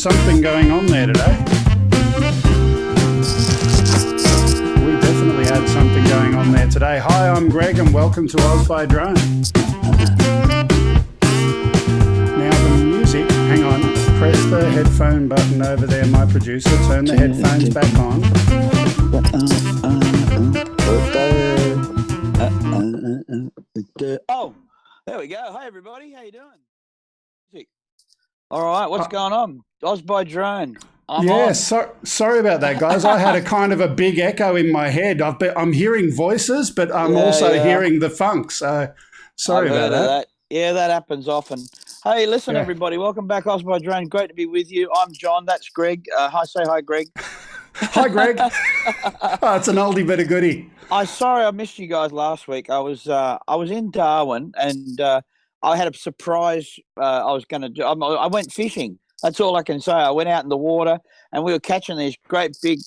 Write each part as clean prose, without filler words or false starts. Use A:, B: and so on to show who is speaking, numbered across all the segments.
A: Something going on there today. We definitely had something going on there today. Hi, I'm Greg and welcome to Oz by Drone. Now the music, hang on, press the headphone button over there, my producer, turn the headphones back on.
B: Oh, there we go. Hi everybody, how you doing? All right, what's going on? Oz by Drone.
A: Sorry about that, guys. I had a kind of a big echo in my head. I'm hearing voices, but I'm also hearing the funk. So sorry about that.
B: Yeah, that happens often. Hey, listen, everybody. Welcome back, Oz by Drone. Great to be with you. I'm John. That's Greg. Say hi, Greg.
A: Hi, Greg. Oh, it's an oldie but a goodie.
B: Sorry I missed you guys last week. I was in Darwin and I had a surprise. I was going to do. I went fishing. That's all I can say. I went out in the water and we were catching these great big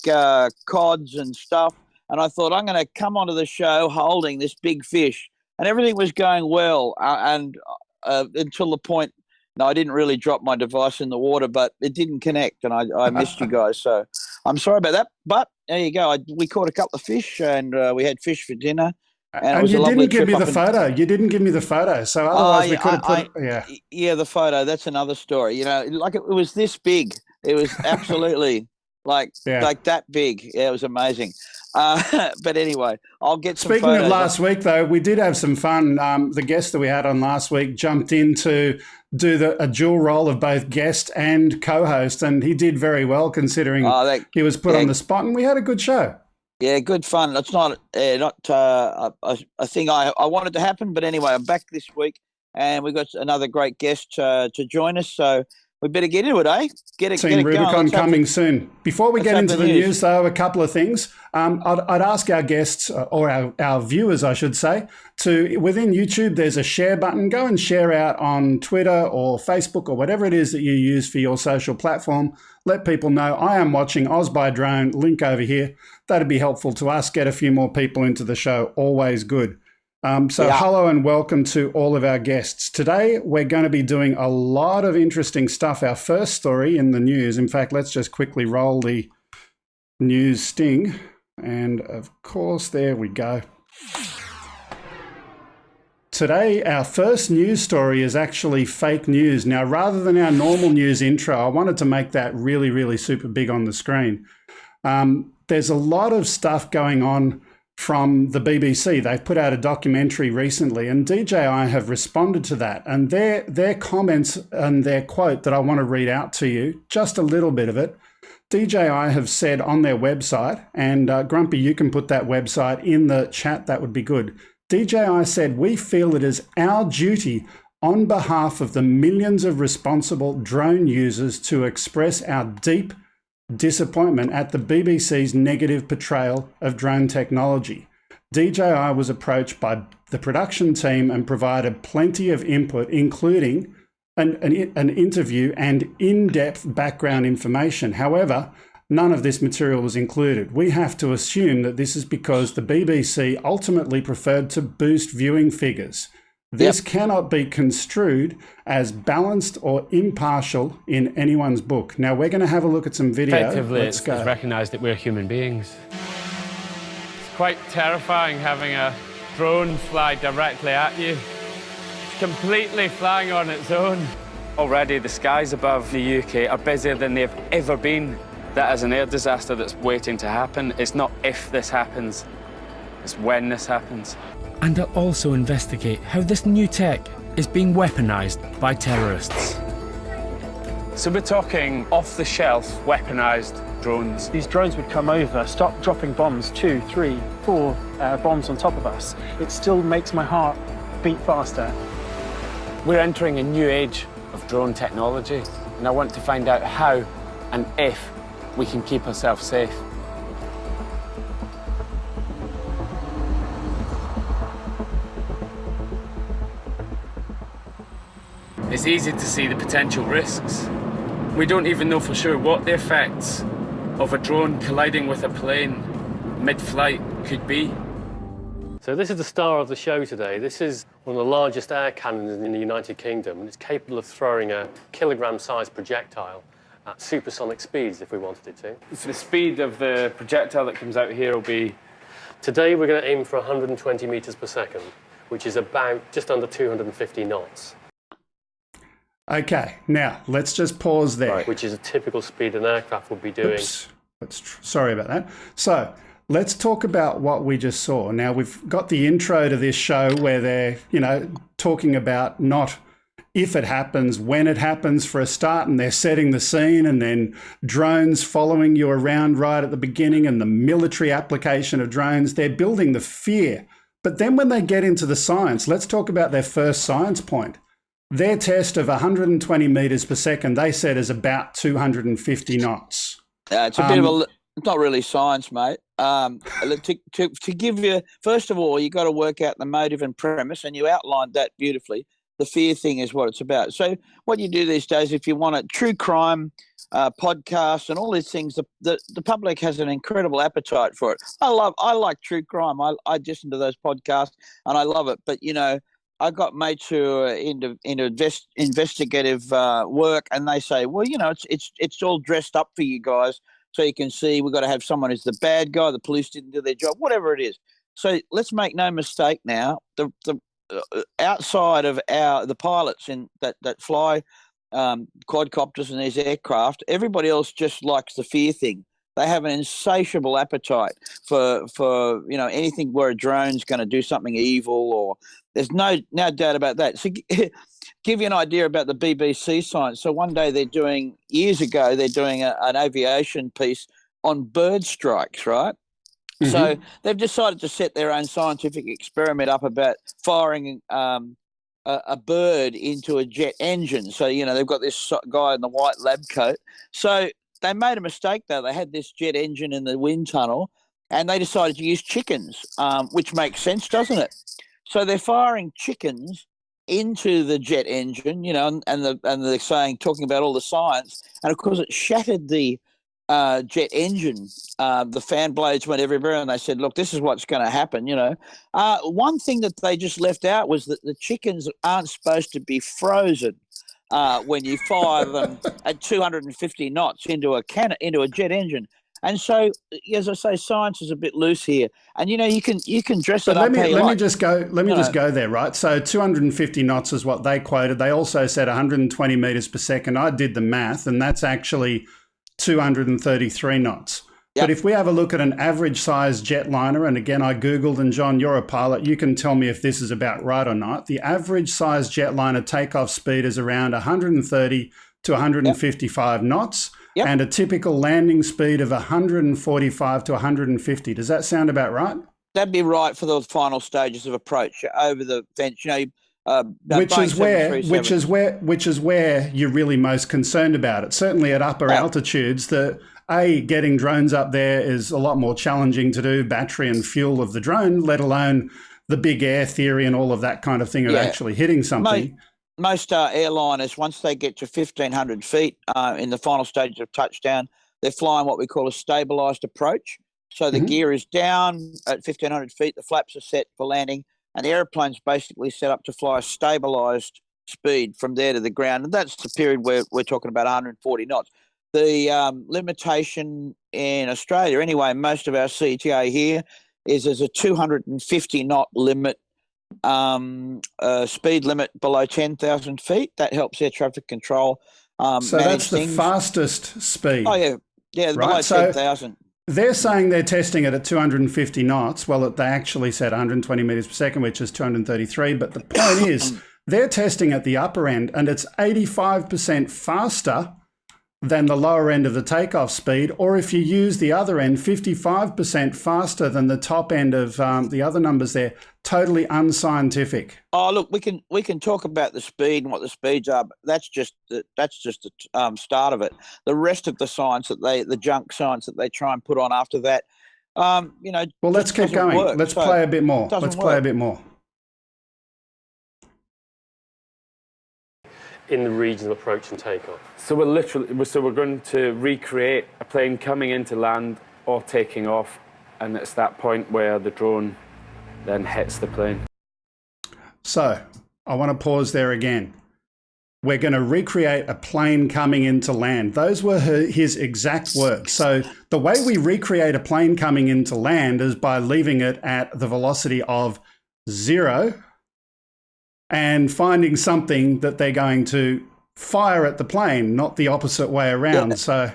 B: cods and stuff. And I thought, I'm going to come onto the show holding this big fish. And everything was going well until the point, no, I didn't really drop my device in the water, but it didn't connect and I missed you guys. So I'm sorry about that. But there you go. We caught a couple of fish and we had fish for dinner.
A: And you didn't give me the photo. You didn't give me the photo. So otherwise we could have put it.
B: Yeah, the photo. That's another story. You know, like it was this big. It was absolutely like that big. Yeah, it was amazing. But anyway, I'll get some
A: Speaking
B: photos.
A: of last week, though, we did have some fun. The guest that we had on last week jumped in to do a dual role of both guest and co-host, and he did very well considering he was put on the spot, and we had a good show.
B: Yeah, good fun. It's not a thing I wanted to happen, but anyway, I'm back this week, and we got another great guest to join us. So we better get into it, eh? Get it
A: Team Rubicon coming soon. Before we get into the news, though, a couple of things. I'd ask our guests, or our viewers, I should say, to, within YouTube, there's a share button. Go and share out on Twitter or Facebook or whatever it is that you use for your social platform. Let people know I am watching Oz by Drone, link over here. That'd be helpful to us, get a few more people into the show. Always good. Hello and welcome to all of our guests. Today, we're going to be doing a lot of interesting stuff. Our first story in the news, in fact, let's just quickly roll the news sting. And of course, there we go. Today, our first news story is actually fake news. Now, rather than our normal news intro, I wanted to make that really, really super big on the screen. There's a lot of stuff going on from the BBC. They put out a documentary recently, and DJI have responded to that. And their comments and their quote that I want to read out to you, just a little bit of it. DJI have said on their website, and Grumpy, you can put that website in the chat, that would be good. DJI said, "We feel it is our duty on behalf of the millions of responsible drone users to express our deep disappointment at the BBC's negative portrayal of drone technology. DJI was approached by the production team and provided plenty of input, including an interview and in-depth background information. However, none of this material was included. We have to assume that this is because the BBC ultimately preferred to boost viewing figures. This cannot be construed as balanced or impartial in anyone's book." Now, we're going to have a look at some video.
C: Effectively, it's recognised that we're human beings. It's quite terrifying having a drone fly directly at you. It's completely flying on its own. Already, the skies above the UK are busier than they've ever been. That is an air disaster that's waiting to happen. It's not if this happens, it's when this happens. And I'll also investigate how this new tech is being weaponised by terrorists. So we're talking off-the-shelf weaponised drones.
D: These drones would come over, start dropping bombs, 2, 3, 4 bombs on top of us. It still makes my heart beat faster.
C: We're entering a new age of drone technology, and I want to find out how and if we can keep ourselves safe. It's easy to see the potential risks. We don't even know for sure what the effects of a drone colliding with a plane mid-flight could be.
E: So this is the star of the show today. This is one of the largest air cannons in the United Kingdom, and it's capable of throwing a kilogram-sized projectile at supersonic speeds if we wanted it to.
C: So the speed of the projectile that comes out here will be...
E: Today we're going to aim for 120 metres per second, which is about just under 250 knots.
A: Okay, now let's just pause there.
E: Right, which is a typical speed an aircraft would be doing.
A: Oops. Sorry about that. So let's talk about what we just saw. Now, we've got the intro to this show where they're, talking about not if it happens, when it happens for a start, and they're setting the scene, and then drones following you around right at the beginning, and the military application of drones. They're building the fear. But then when they get into the science, let's talk about their first science point. Their test of 120 metres per second, they said, is about 250 knots.
B: It's a bit of a... It's not really science, mate. To give you... First of all, you've got to work out the motive and premise, and you outlined that beautifully. The fear thing is what it's about. So what you do these days, if you want a true crime podcast and all these things, the public has an incredible appetite for it. I like true crime. I listen to those podcasts, and I love it. But, I got mates who are into investigative work, and they say, well, it's all dressed up for you guys, so you can see we've got to have someone who's the bad guy, the police didn't do their job, whatever it is. So let's make no mistake now, the outside of the pilots that fly quadcopters and these aircraft, everybody else just likes the fear thing. They have an insatiable appetite for anything where a drone's going to do something evil, or there's no doubt about that. So give you an idea about the BBC science. So one day years ago, they're doing an aviation piece on bird strikes, right? Mm-hmm. So they've decided to set their own scientific experiment up about firing a bird into a jet engine. So, they've got this guy in the white lab coat. So they made a mistake, though. They had this jet engine in the wind tunnel, and they decided to use chickens, which makes sense, doesn't it? So they're firing chickens into the jet engine, and they're talking about all the science, and of course it shattered the jet engine. The fan blades went everywhere, and they said, "Look, this is what's going to happen." One thing that they just left out was that the chickens aren't supposed to be frozen when you fire them at 250 knots into a jet engine. And so, as I say, science is a bit loose here, and you can dress it up. Let me just
A: go there, right? So 250 knots is what they quoted. They also said 120 meters per second. I did the math, and that's actually 233 knots. Yep. But if we have a look at an average size jetliner, and again, I Googled, and John, you're a pilot, you can tell me if this is about right or not. The average size jetliner takeoff speed is around 130 to 155 knots. Yep. And a typical landing speed of 145 to 150. Does that sound about right?
B: That'd be right for the final stages of approach over the fence.
A: Which is where you're really most concerned about it. Certainly at upper altitudes, getting drones up there is a lot more challenging to do. Battery and fuel of the drone, let alone the big air theory and all of that kind of thing of actually hitting something.
B: Most airliners, once they get to 1,500 feet in the final stages of touchdown, they're flying what we call a stabilised approach. So the gear is down at 1,500 feet, the flaps are set for landing, and the airplane's basically set up to fly a stabilised speed from there to the ground. And that's the period where we're talking about 140 knots. The limitation in Australia, anyway, most of our CTA here is there's a 250 knot limit. Speed limit below 10,000 feet. That helps air traffic control.
A: So that's the fastest speed.
B: Oh, yeah, below 10,000.
A: They're saying they're testing it at 250 knots. Well, they actually said 120 meters per second, which is 233. But the point is, they're testing at the upper end, and it's 85% faster than the lower end of the takeoff speed, or if you use the other end, 55% faster than the top end of the other numbers there. Totally unscientific.
B: Oh, look, we can talk about the speed and what the speeds are, but that's just the start of it. The rest of the science the junk science that they try and put on after that, Well,
A: let's keep going. Let's play a bit more. Play a bit more.
E: In the region of approach and takeoff.
F: So we're going to recreate a plane coming into land or taking off, and it's that point where the drone then hits the plane.
A: So I want to pause there again. We're going to recreate a plane coming into land. Those were his exact words. So the way we recreate a plane coming into land is by leaving it at the velocity of 0 and finding something that they're going to fire at the plane, not the opposite way around. Yeah. So,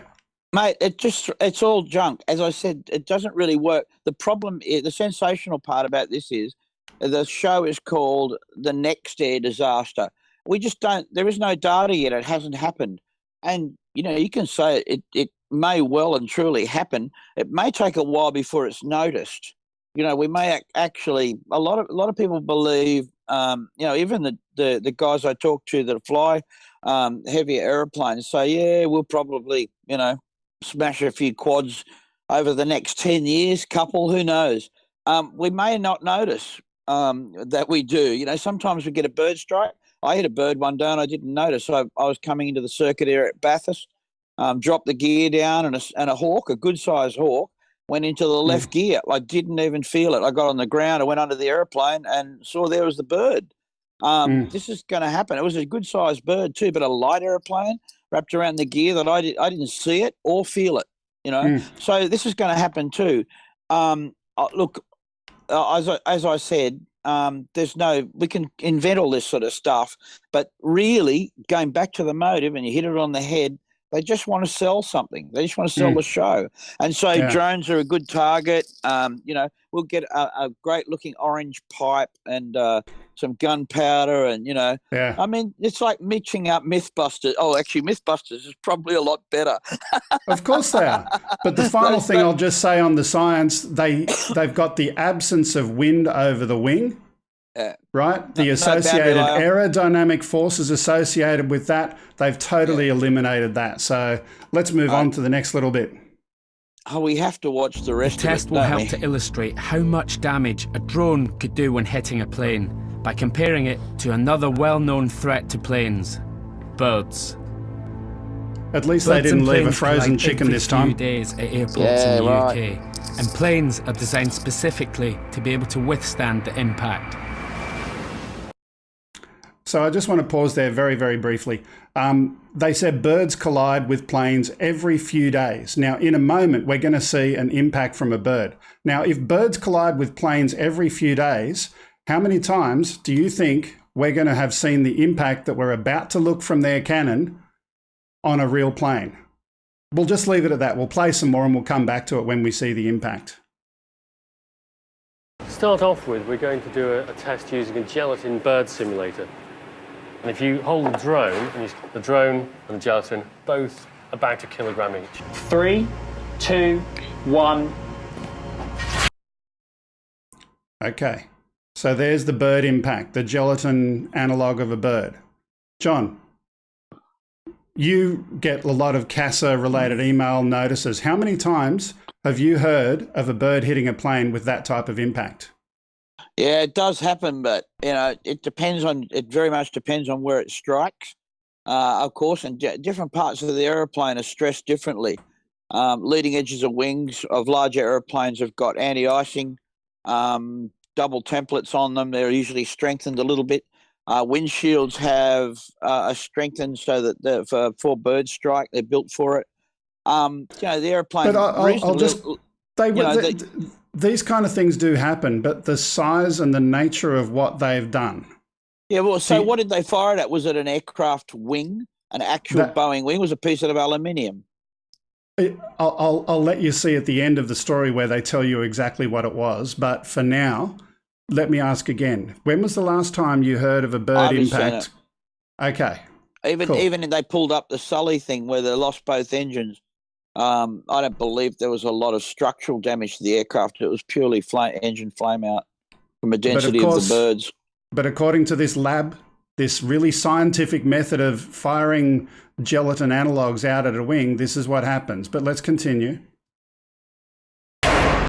B: mate, it's all junk. As I said, it doesn't really work. The problem is, the sensational part about this is the show is called The Next Air Disaster. We just there is no data yet. It hasn't happened. And, you can say it may well and truly happen. It may take a while before it's noticed. We may actually, a lot of people believe, even the guys I talk to that fly heavier aeroplanes say, yeah, we'll probably, smash a few quads over the next 10 years, who knows? We may not notice that we do. Sometimes we get a bird strike. I hit a bird one day and I didn't notice. So I was coming into the circuit area at Bathurst, dropped the gear down, and a hawk, a good-sized hawk, went into the left gear. I didn't even feel it. I got on the ground, I went under the airplane and saw there was the bird. This is going to happen. It was a good-sized bird too, but a light airplane wrapped around the gear that I didn't see it or feel it, So this is going to happen too. Look, as I said, we can invent all this sort of stuff, but really going back to the motive, and you hit it on the head, they just want to sell something. They just want to sell the show. And so drones are a good target. We'll get a great looking orange pipe and some gunpowder and, I mean, it's like mixing up Mythbusters. Oh, actually, Mythbusters is probably a lot better.
A: Of course they are. But the final thing I'll just say on the science, they've got the absence of wind over the wing. right? The associated aerodynamic forces associated with that, they've totally eliminated that. So let's move on to the next little bit.
B: Oh, we have to watch the rest of it.
G: The test will help to illustrate how much damage a drone could do when hitting a plane by comparing it to another well-known threat to planes, birds.
A: At least they didn't leave a frozen chicken this time.
G: Few days at airports in the UK, and planes are designed specifically to be able to withstand the impact.
A: So I just want to pause there very, very briefly. They said birds collide with planes every few days. Now, in a moment, we're going to see an impact from a bird. Now, if birds collide with planes every few days, how many times do you think we're going to have seen the impact that we're about to look from their cannon on a real plane? We'll just leave it at that. We'll play some more and we'll come back to it when we see the impact.
E: To start off with, we're going to do a test using a gelatin bird simulator. And if you hold the drone, and the drone and the gelatin, both about 1 kilogram each.
D: 3, 2, 1.
A: Okay, so there's the bird impact, the gelatin analogue of a bird. John, you get a lot of CASA-related email notices. How many times have you heard of a bird hitting a plane with that type of impact?
B: Yeah, it does happen, but it very much depends on where it strikes, of course, and different parts of the aeroplane are stressed differently. Leading edges of wings of larger aeroplanes have got anti-icing, double templates on them. They're usually strengthened a little bit. Windshields are strengthened so that for bird strike, they're built for it. The airplane.
A: But these kind of things do happen, but the size and the nature of what they've done.
B: Yeah, well, so what did they fire it at? Was it an aircraft wing, an actual Boeing wing? Was a piece of aluminium?
A: I'll let you see at the end of the story where they tell you exactly what it was. But for now, let me ask again. When was the last time you heard of a bird impact? Okay.
B: Even they pulled up the Sully thing where they lost both engines. I don't believe there was a lot of structural damage to the aircraft. It was purely engine flame out from the density of the birds.
A: But according to this lab, this really scientific method of firing gelatin analogues out at a wing, this is what happens. But let's continue.
E: Oh,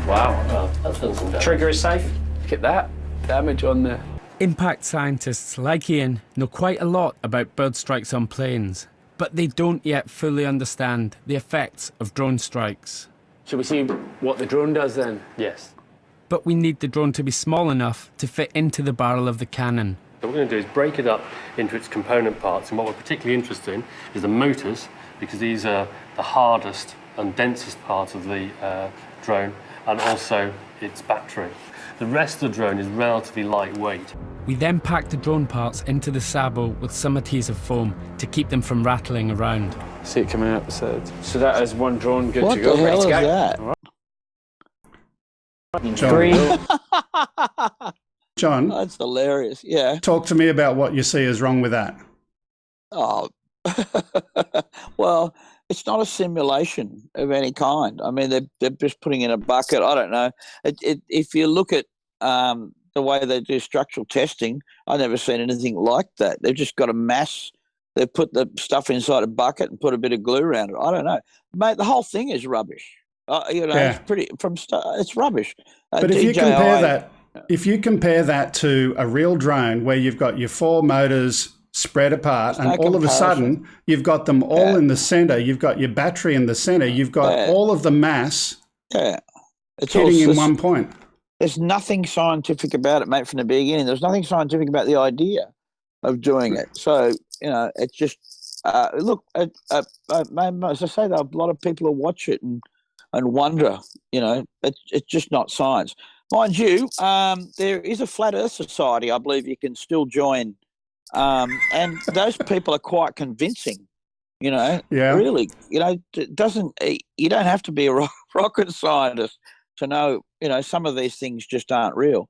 E: wow. That's done some damage.
D: Trigger is safe.
F: Look at that damage on the...
G: Impact scientists like Ian know quite a lot about bird strikes on planes, but they don't yet fully understand the effects of drone strikes.
F: Shall we see what the drone does then?
E: Yes.
G: But we need the drone to be small enough to fit into the barrel of the cannon.
E: So what we're going to do is break it up into its component parts, and what we're particularly interested in is the motors, because these are the hardest and densest part of the drone, and also its battery. The rest of the drone is relatively lightweight.
G: We then pack the drone parts into the sabo with some adhesive foam to keep them from rattling around.
F: See it coming out the sides. So that is one drone good
B: what
F: to go.
B: The hell
F: is
B: that?
A: John,
B: that's hilarious. Yeah.
A: Talk to me about what you see is wrong with that.
B: Oh, well, it's not a simulation of any kind. I mean, they're just putting in a bucket. I don't know. If you look at the way they do structural testing, I've never seen anything like that. They've just got a mass. They've put the stuff inside a bucket and put a bit of glue around it. I don't know, mate. The whole thing is rubbish. It's pretty it's rubbish.
A: But if you compare that to a real drone where you've got your 4 motors spread apart, and all of a sudden you've got them all in the center, you've got your battery in the center, you've got all of the mass
B: it's
A: hitting in one point.
B: There's nothing scientific about it, mate, from the beginning. There's nothing scientific about the idea of doing it. So, it's just, look, as I say, a lot of people will watch it and wonder, it's just not science. Mind you, there is a Flat Earth Society, I believe you can still join. And those people are quite convincing, really, you don't have to be a rocket scientist to know, some of these things just aren't real.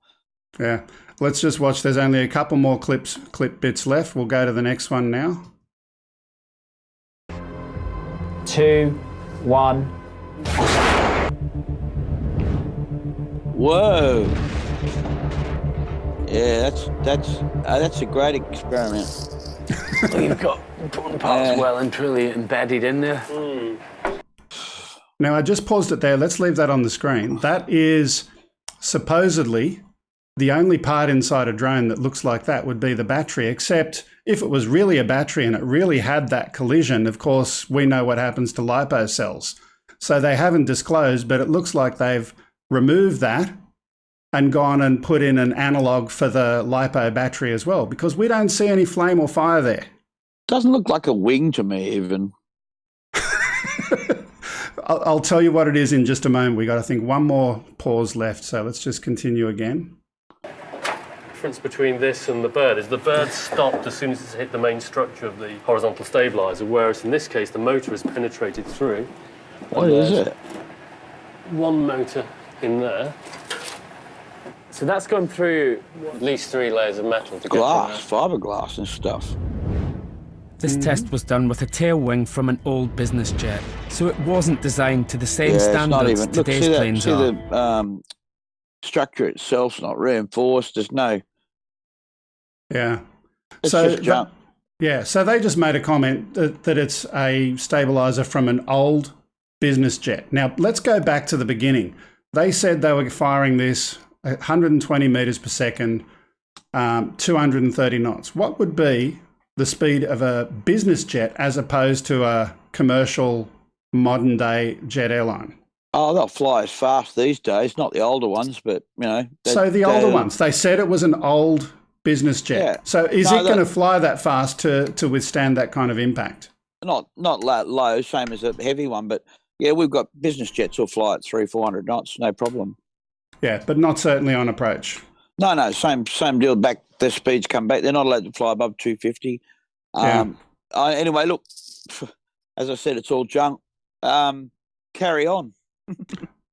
A: Yeah. Let's just watch. There's only a couple more clip bits left. We'll go to the next one now.
H: 2, 1.
B: Whoa. Yeah, that's a great experiment.
F: You've got prawn parts well and truly embedded in there.
A: Now, I just paused it there. Let's leave that on the screen. That is supposedly the only part inside a drone that looks like that would be the battery, except if it was really a battery and it really had that collision, of course, we know what happens to lipo cells. So they haven't disclosed, but it looks like they've removed that and gone and put in an analog for the lipo battery as well, because we don't see any flame or fire there.
B: Doesn't look like a wing to me, even.
A: I'll tell you what it is in just a moment. We got, I think, one more pause left, so let's just continue again.
E: The difference between this and the bird is the bird stopped as soon as it's hit the main structure of the horizontal stabilizer, whereas in this case the motor has penetrated through.
B: What is it?
E: One motor in there.
F: So that's gone through
E: at least 3 layers of metal to
B: glass, fiberglass and stuff.
G: This test was done with a tail wing from an old business jet, so it wasn't designed to the same standards today's planes are.
B: The structure itself's not reinforced. There's no.
A: Yeah.
B: It's just junk.
A: So they just made a comment that it's a stabilizer from an old business jet. Now, let's go back to the beginning. They said they were firing this 120 meters per second, 230 knots. What would be the speed of a business jet as opposed to a commercial modern day jet airline?
B: Oh, they'll fly as fast these days, not the older ones, but, you know.
A: So the older ones, they said it was an old business jet. Yeah. So is it going to fly that fast to withstand that kind of impact?
B: Not low, same as a heavy one, but yeah, we've got business jets will fly at 300-400 knots, no problem.
A: Yeah, but not certainly on approach.
B: No, same deal. Back, their speeds come back. They're not allowed to fly above 250. Anyway, look, as I said, it's all junk. Carry on.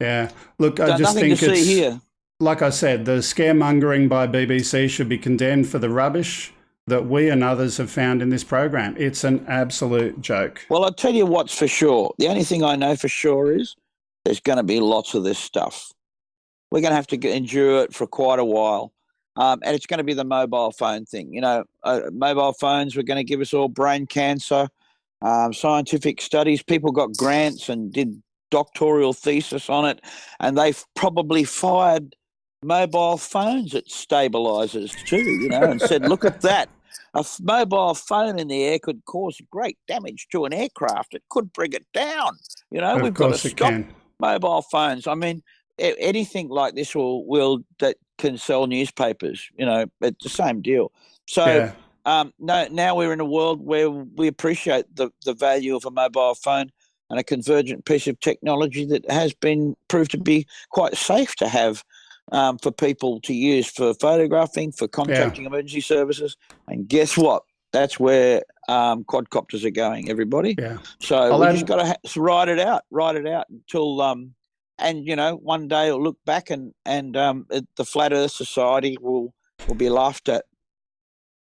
A: Yeah, look, I just think
B: to see here.
A: Like I said, the scaremongering by BBC should be condemned for the rubbish that we and others have found in this program. It's an absolute joke.
B: Well, I'll tell you what's for sure. The only thing I know for sure is there's going to be lots of this stuff. We're going to have to endure it for quite a while. And it's going to be the mobile phone thing. You know, mobile phones were going to give us all brain cancer, scientific studies. People got grants and did doctoral thesis on it, and they've probably fired mobile phones at stabilizers too, you know, and said, look at that. A mobile phone in the air could cause great damage to an aircraft. It could bring it down. You know, we've got to stop mobile phones. I mean, anything like this that can sell newspapers, you know, it's the same deal. So now we're in a world where we appreciate the value of a mobile phone and a convergent piece of technology that has been proved to be quite safe to have for people to use for photographing, for contacting emergency services. And guess what? That's where quadcopters are going, everybody. Yeah. So we just got to ride it out until and, you know, one day we'll look back and the Flat Earth Society will be laughed at.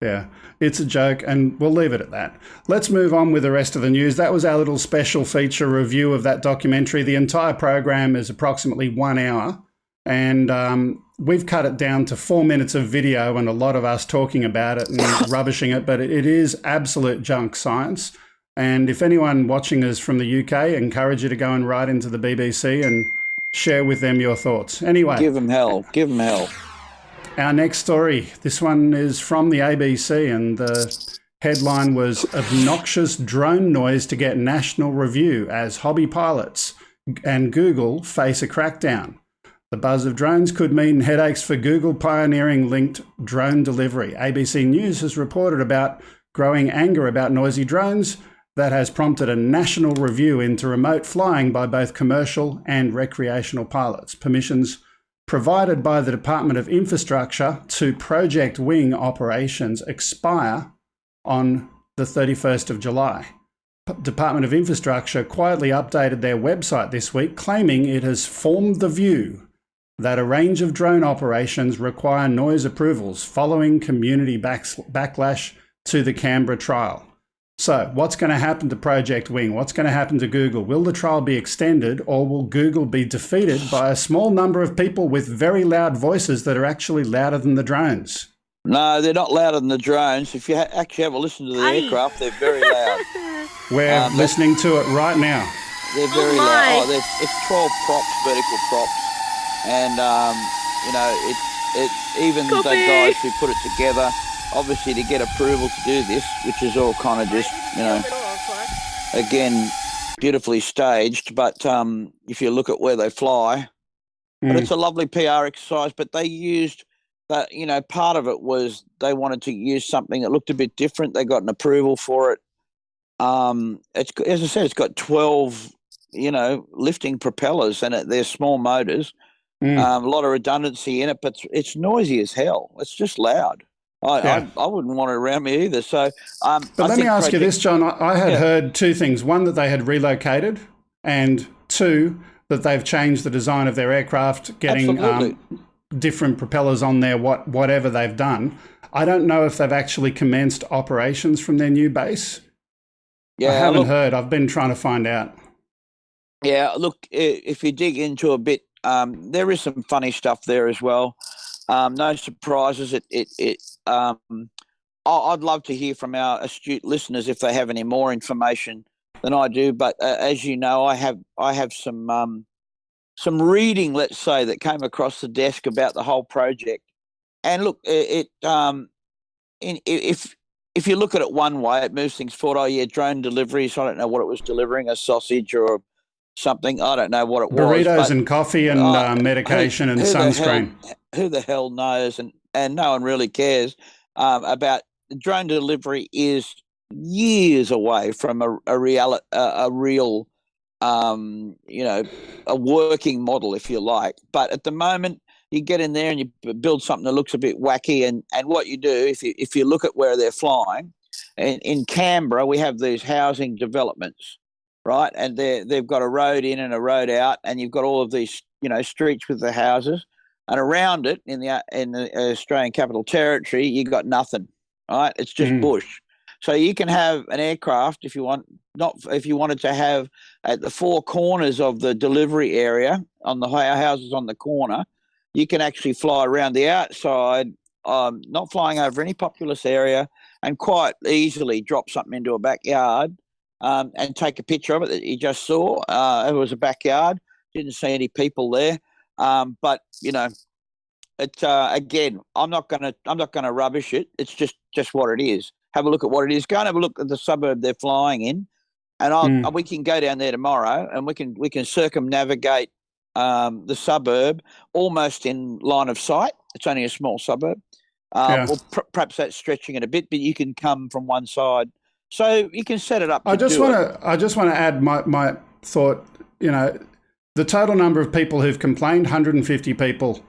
A: Yeah, it's a joke, and we'll leave it at that. Let's move on with the rest of the news. That was our little special feature review of that documentary. The entire program is approximately 1 hour, and we've cut it down to 4 minutes of video and a lot of us talking about it and rubbishing it, but it is absolute junk science. And if anyone watching us from the UK, I encourage you to go and write into the BBC and share with them your thoughts. Anyway.
B: Give them hell. Give them hell.
A: Our next story, this one is from the ABC, and the headline was "Obnoxious Drone Noise to Get National Review as Hobby Pilots and Google Face a Crackdown. The buzz of drones could mean headaches for Google pioneering linked drone delivery. ABC News has reported about growing anger about noisy drones that has prompted a national review into remote flying by both commercial and recreational pilots. Permissions provided by the Department of Infrastructure to Project Wing operations expire on the 31st of July. Department of Infrastructure quietly updated their website this week, claiming it has formed the view that a range of drone operations require noise approvals following community backlash to the Canberra trial. So what's going to happen to Project Wing? What's going to happen to Google? Will the trial be extended, or will Google be defeated by a small number of people with very loud voices that are actually louder than the drones?
B: No, they're not louder than the drones. If you actually have a listen to the aircraft, they're very loud.
A: We're listening to it right now.
B: They're very loud. It's 12 props, vertical props. And, you know, it's even the guys who put it together, obviously to get approval to do this, which is all kind of just, you know, again, beautifully staged. But if you look at where they fly, but it's a lovely PR exercise. But they used that, you know, part of it was they wanted to use something that looked a bit different. They got an approval for it. It's, as I said, it's got 12, you know, lifting propellers, and they're small motors. A lot of redundancy in it, but it's noisy as hell. It's just loud. I wouldn't want it around me either. So,
A: but let me ask you this, John. I had heard two things: one, that they had relocated, and two, that they've changed the design of their aircraft, getting different propellers on there. Whatever they've done, I don't know if they've actually commenced operations from their new base. Yeah, I haven't heard. I've been trying to find out.
B: Yeah, look, if you dig into a bit, there is some funny stuff there as well. No surprises. I'd love to hear from our astute listeners if they have any more information than I do. But as you know, I have some reading, let's say, that came across the desk about the whole project. And look, if you look at it one way, it moves things forward. Oh yeah, drone deliveries. I don't know what it was delivering, a sausage or something. I don't know what it was.
A: Burritos and coffee and medication and sunscreen.
B: Who the hell knows? And no one really cares about drone delivery. Is years away from a real you know, a working model, if you like. But at the moment, you get in there and you build something that looks a bit wacky. And what you do, if you look at where they're flying, in Canberra, we have these housing developments, right? And they've got a road in and a road out, and you've got all of these, you know, streets with the houses, and around it in the Australian Capital Territory, you got nothing, right? It's just bush. So you can have an aircraft if you want, if you wanted to have at the four corners of the delivery area on the houses on the corner, you can actually fly around the outside, not flying over any populous area, and quite easily drop something into a backyard and take a picture of it that you just saw. It was a backyard. Didn't see any people there. But you know, it again, I'm not gonna rubbish it. It's just what it is. Have a look at what it is. Go and have a look at the suburb they're flying in, and we can go down there tomorrow, and we can circumnavigate the suburb almost in line of sight. It's only a small suburb. Or perhaps that's stretching it a bit, but you can come from one side, so you can set it up. I just want
A: to add my thought. You know, the total number of people who've complained, 150 people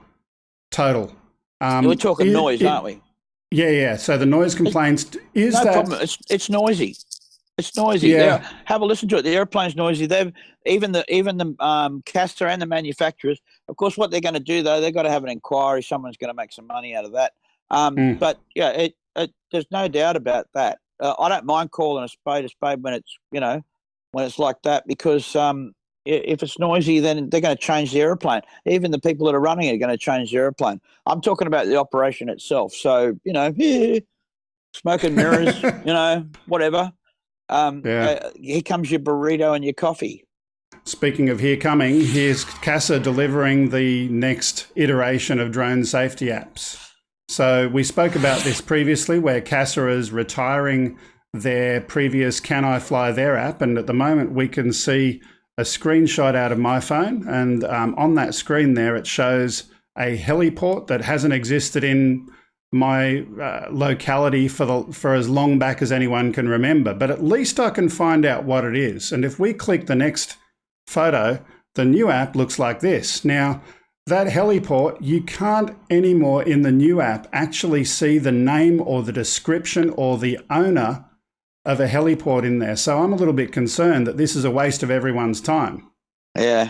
A: total.
B: We're talking noise, aren't we?
A: Yeah. So the noise complaints is
B: no
A: that
B: problem. It's noisy. It's noisy.
A: Yeah.
B: Have a listen to it. The airplane's noisy. They've even the caster and the manufacturers. Of course, what they're going to do though, they've got to have an inquiry. Someone's going to make some money out of that. But yeah, there's no doubt about that. I don't mind calling a spade when it's, you know, when it's like that, because if it's noisy, then they're going to change the airplane. Even the people that are running it are going to change the airplane. I'm talking about the operation itself. So, you know, smoke and mirrors, you know, whatever. Here comes your burrito and your coffee. Speaking of here coming, here's CASA delivering the next iteration of drone safety apps. So we spoke about this previously, where CASA is retiring their previous Can I Fly There app, and at the moment we can see a screenshot out of my phone, and on that screen there it shows a heliport that hasn't existed in my locality for as long back as anyone can remember, but at least I can find out what it is. And if we click the next photo, the new app looks like this. Now, that heliport, you can't anymore in the new app actually see the name or the description or the owner of a heliport in there. So I'm a little bit concerned that this is a waste of everyone's time. Yeah.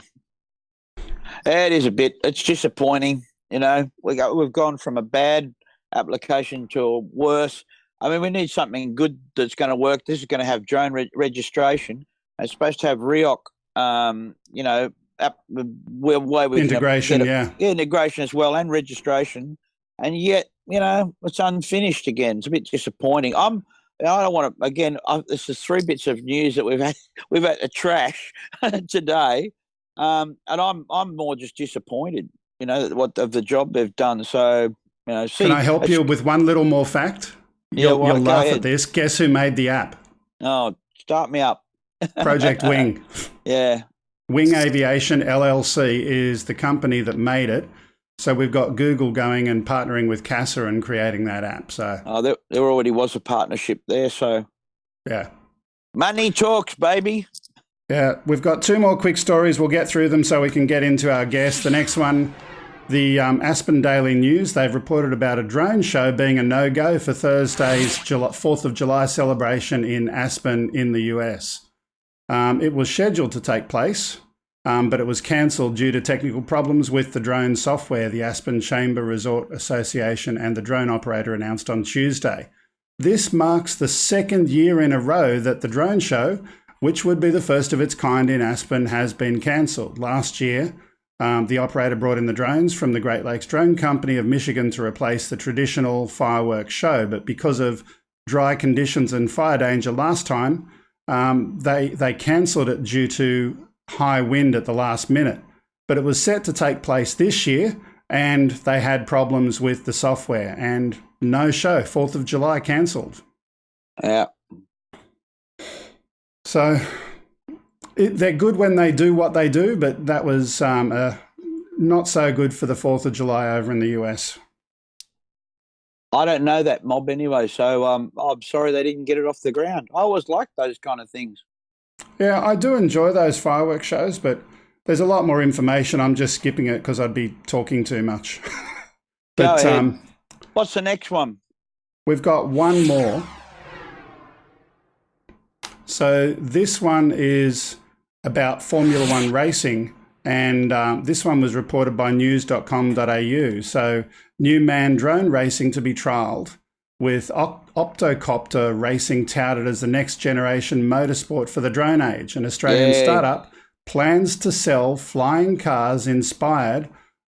B: It is a bit. It's disappointing. You know, we've gone from a bad application to a worse. I mean, we need something good that's going to work. This is going to have drone registration. It's supposed to have REOC, way we
A: integration,
B: integration as well, and registration. And yet, it's unfinished again. It's a bit disappointing. I don't want to. Again, this is 3 bits of news that we've had to trash today, and I'm more just disappointed. Of the job they've done. So,
A: can I help you with one little more fact? You'll laugh at this. Guess who made the app?
B: Oh, start me up.
A: Project Wing.
B: Yeah.
A: Wing Aviation LLC is the company that made it. So we've got Google going and partnering with CASA and creating that app. So
B: there already was a partnership there. So
A: yeah,
B: money talks, baby.
A: Yeah, we've got 2 more quick stories. We'll get through them so we can get into our guest. The next one, the Aspen Daily News. They've reported about a drone show being a no-go for Thursday's 4th of July celebration in Aspen in the US. It was scheduled to take place, but it was cancelled due to technical problems with the drone software, the Aspen Chamber Resort Association and the drone operator announced on Tuesday. This marks the 2nd year in a row that the drone show, which would be the first of its kind in Aspen, has been cancelled. Last year, the operator brought in the drones from the Great Lakes Drone Company of Michigan to replace the traditional fireworks show, but because of dry conditions and fire danger last time, they cancelled it due to high wind at the last minute. But it was set to take place this year, and they had problems with the software, and no show. 4th of July cancelled.
B: Yeah.
A: So they're good when they do what they do, but that was not so good for the 4th of July over in the US.
B: I don't know that mob anyway, so I'm sorry they didn't get it off the ground. I always like those kind of things.
A: Yeah, I do enjoy those fireworks shows, but there's a lot more information. I'm just skipping it because I'd be talking too much.
B: But, go ahead. What's the next one?
A: We've got one more. So this one is about Formula One racing, and this one was reported by news.com.au. So new manned drone racing to be trialled, with Optocopter racing touted as the next generation motorsport for the drone age. An Australian startup plans to sell flying cars inspired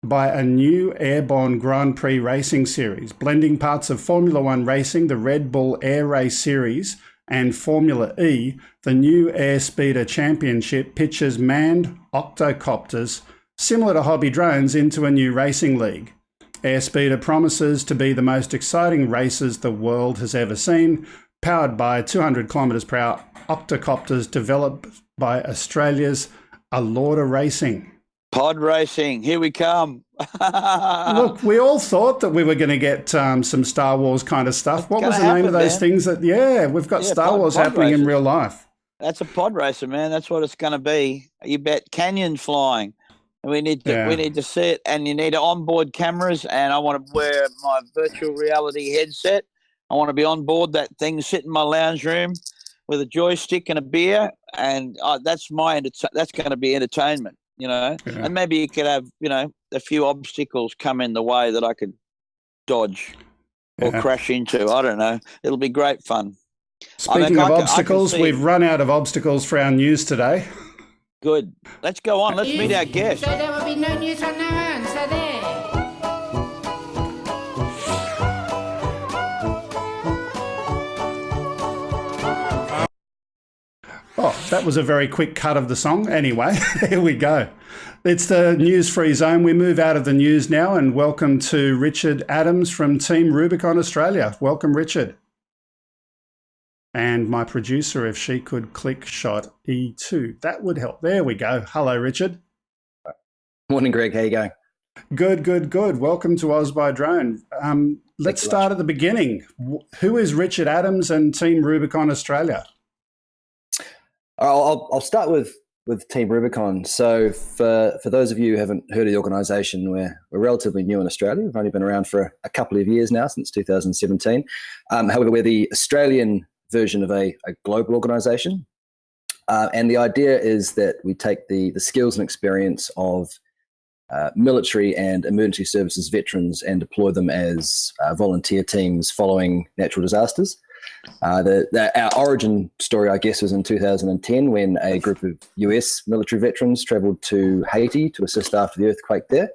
A: by a new airborne Grand Prix racing series, blending parts of Formula One racing, the Red Bull Air Race Series, and Formula E. The new Airspeeder Championship pitches manned octocopters similar to hobby drones into a new racing league. Airspeeder promises to be the most exciting races the world has ever seen, powered by 200 kilometres per hour octocopters developed by Australia's Alorda Racing.
B: Pod racing, here we come.
A: Look, we all thought that we were going to get some Star Wars kind of stuff. What was the name of those things that, we've got Star Wars happening in real life.
B: That's a pod racer, man. That's what it's going to be. You bet. Canyon flying. We need to see it, and you need onboard cameras, and I want to wear my virtual reality headset. I want to be on board that thing, sit in my lounge room with a joystick and a beer, and that's going to be entertainment. And maybe you could have, a few obstacles come in the way that I could dodge or crash into. I don't know. It'll be great fun.
A: Speaking of obstacles, we've run out of obstacles for our news today.
B: Good. Let's go on. Let's meet our guest.
H: So there will be no news on our own, so there.
A: Oh, that was a very quick cut of the song. Anyway, here we go. It's the news-free zone. We move out of the news now and welcome to Richard Adams from Team Rubicon Australia. Welcome, Richard. And my producer, if she could click shot E2, that would help. There we go. Hello, Richard.
I: Morning, Greg. How you going?
A: Good, good, good. Welcome to Oz by Drone. Let's start at the beginning. Who is Richard Adams and Team Rubicon Australia?
I: I'll start with Team Rubicon. So for those of you who haven't heard of the organisation, we're relatively new in Australia. We've only been around for a couple of years now, since 2017. However, we're the Australian version of a global organisation. And the idea is that we take the skills and experience of military and emergency services veterans and deploy them as volunteer teams following natural disasters. Our origin story, I guess, was in 2010 when a group of US military veterans traveled to Haiti to assist after the earthquake there.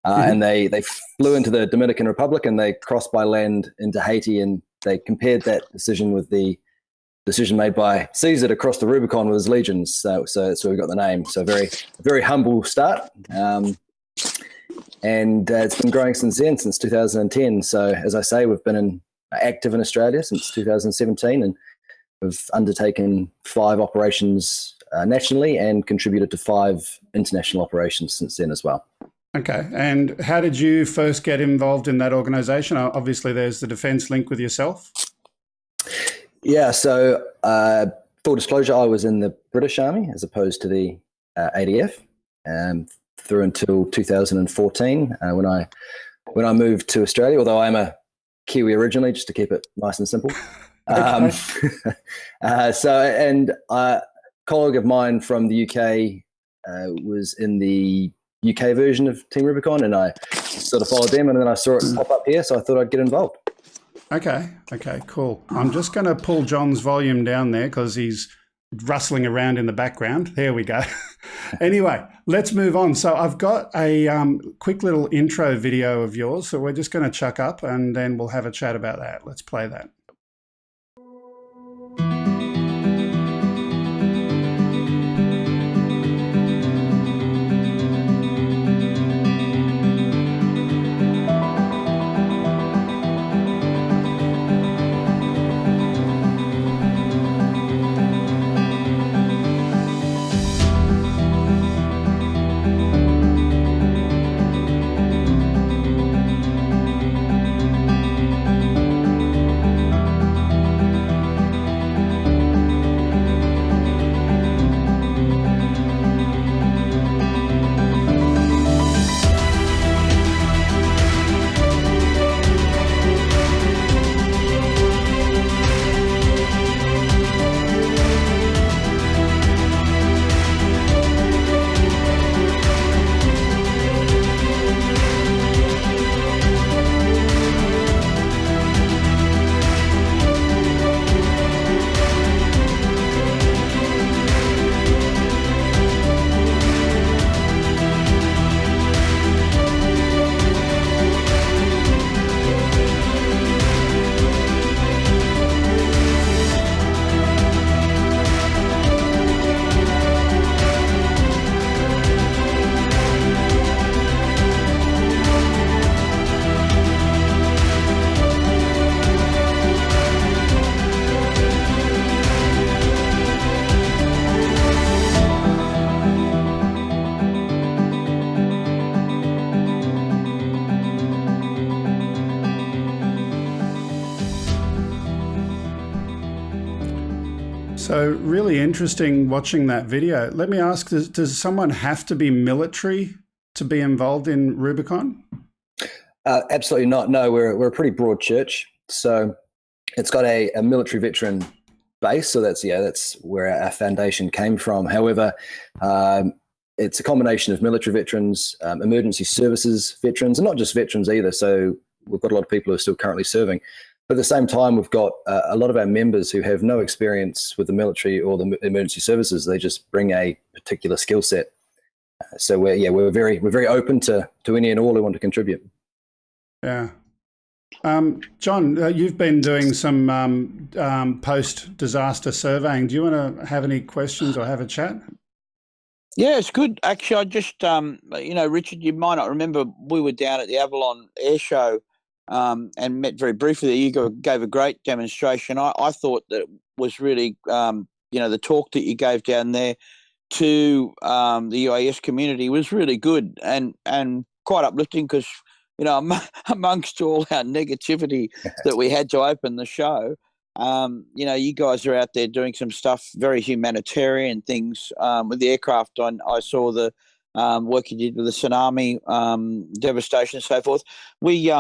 I: And they flew into the Dominican Republic and they crossed by land into Haiti, and they compared that decision with the decision made by Caesar to cross the Rubicon with his legions. So that's where we got the name. So very humble start. And it's been growing since then, since 2010. So as I say, we've been active in Australia since 2017, and we've undertaken 5 operations nationally and contributed to 5 international operations since then as well. Okay. And how did you first get involved in that organisation? Obviously, there's the defence link with yourself. Yeah. So full disclosure, I was in the British Army as opposed to the ADF through until 2014 when I moved to Australia, although I'm a Kiwi originally, just to keep it nice and simple. A colleague of mine from the UK was in the UK version of Team Rubicon, and I sort of followed them, and then I saw it pop up here, so I thought I'd get involved. Okay, cool. I'm just going to pull John's volume down there because he's rustling around in the background. There we go. Anyway, let's move on. So I've got a quick little intro video of yours, so we're just going to chuck up and then we'll have a chat about that. Let's play that. So really interesting watching that video. Let me ask, does someone have to be military to be involved in Rubicon? Absolutely not. No, we're a pretty broad church. So it's got a military veteran base. So that's where our foundation came from. However, it's a combination of military veterans, emergency services veterans, and not just veterans either. So we've got a lot of people who are still currently serving. But at the same time, we've got a lot of our members who have no experience with the military or the emergency services. They just bring a particular skill set. So we're very open to any and all who want to contribute. Yeah. John, you've been doing some post-disaster surveying. Do you want to have any questions or have a chat?
B: Yeah, it's good. Actually, I just, Richard, you might not remember, we were down at the Avalon Air Show and met very briefly. You gave a great demonstration. I thought that it was really, the talk that you gave down there to the UAS community was really good and quite uplifting because, amongst all our negativity that we had to open the show, you guys are out there doing some stuff, very humanitarian things with the aircraft. I saw the work you did with the tsunami devastation and so forth. We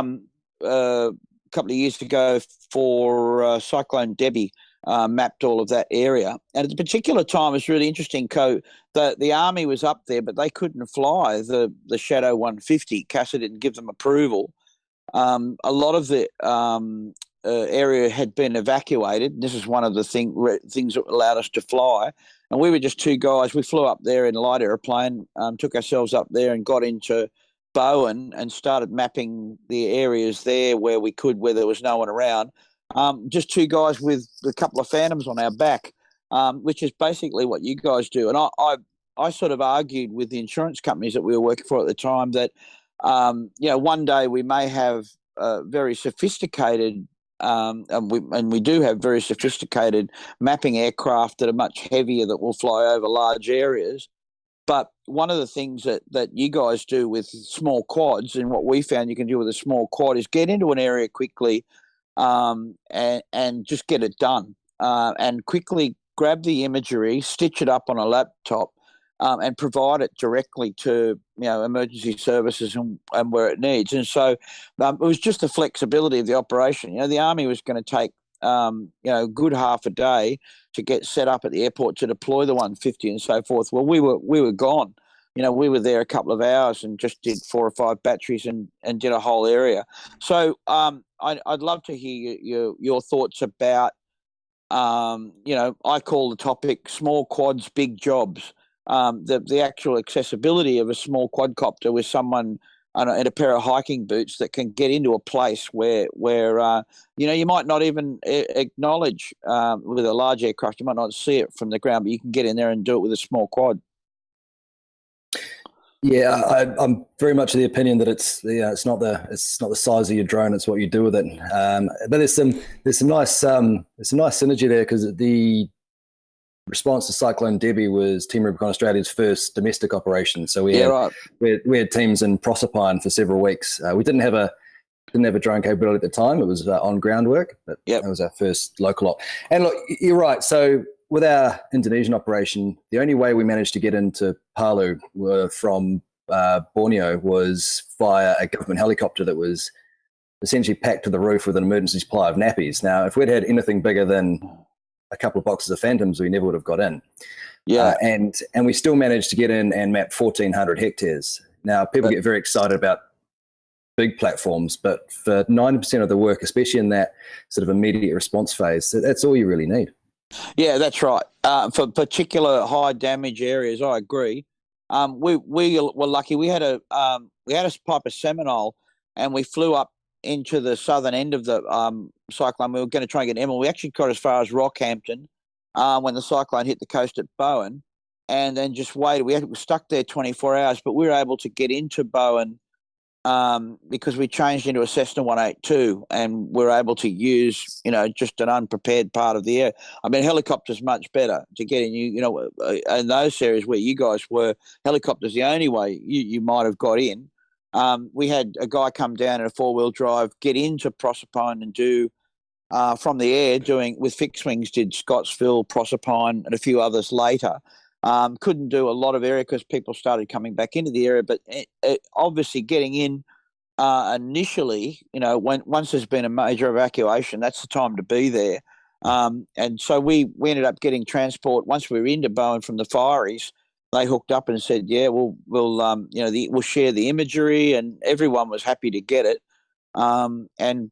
B: a couple of years ago for Cyclone Debbie, mapped all of that area. And at a particular time, it's really interesting, the Army was up there, but they couldn't fly the Shadow 150. CASA didn't give them approval. A lot of the area had been evacuated. This is one of the things that allowed us to fly. And we were just two guys. We flew up there in a light aeroplane, took ourselves up there and got into Bowen and started mapping the areas there where we could, where there was no one around. Just two guys with a couple of Phantoms on our back, which is basically what you guys do. And I sort of argued with the insurance companies that we were working for at the time that, one day we may have very sophisticated, and we do have very sophisticated mapping aircraft that are much heavier that will fly over large areas. But one of the things that you guys do with small quads, and what we found you can do with a small quad, is get into an area quickly and just get it done, and quickly grab the imagery, stitch it up on a laptop, and provide it directly to emergency services and where it needs. And so it was just the flexibility of the operation. The Army was going to take a good half a day to get set up at the airport to deploy the 150 and so forth. Well, we were gone. We were there a couple of hours and just did 4 or 5 batteries and did a whole area. So I'd love to hear your thoughts about, I call the topic small quads, big jobs. The actual accessibility of a small quadcopter with someone in a pair of hiking boots that can get into a place where you might not even acknowledge with a large aircraft, you might not see it from the ground, but you can get in there and do it with a small quad.
I: Yeah, I'm very much of the opinion that it's not the size of your drone, it's what you do with it. But there's some nice synergy there, because the response to Cyclone Debbie was Team Rubicon Australia's first domestic operation. So we had teams in Proserpine for several weeks. We didn't have a drone capability at the time. It was on ground work, but that was our first local op. And look, you're right. So with our Indonesian operation, the only way we managed to get into Palu from Borneo was via a government helicopter that was essentially packed to the roof with an emergency supply of nappies. Now, if we'd had anything bigger than a couple of boxes of Phantoms, we never would have got in. Yeah, and we still managed to get in and map 1,400 hectares. Now, people get very excited about big platforms, but for 90% of the work, especially in that sort of immediate response phase, that's all you really need.
B: Yeah, that's right. For particular high damage areas, I agree. We were lucky. We had a Piper Seminole, and we flew up into the southern end of the cyclone. We were going to try and get Emma. We actually got as far as Rockhampton when the cyclone hit the coast at Bowen, and then just waited. We were stuck there 24 hours, but we were able to get into Bowen because we changed into a Cessna 182, and we're able to use, just an unprepared part of the air. I mean, helicopter's much better to get in. In those areas where you guys were, helicopter's the only way you might have got in. We had a guy come down in a 4-wheel drive, get into Proserpine and do from the air, with fixed wings, did Scottsville, Proserpine, and a few others later. Couldn't do a lot of area because people started coming back into the area, but obviously getting in initially, once there's been a major evacuation, that's the time to be there. And so we ended up getting transport once we were into Bowen from the Fireys. They hooked up and said, "Yeah, we'll share the imagery," and everyone was happy to get it. And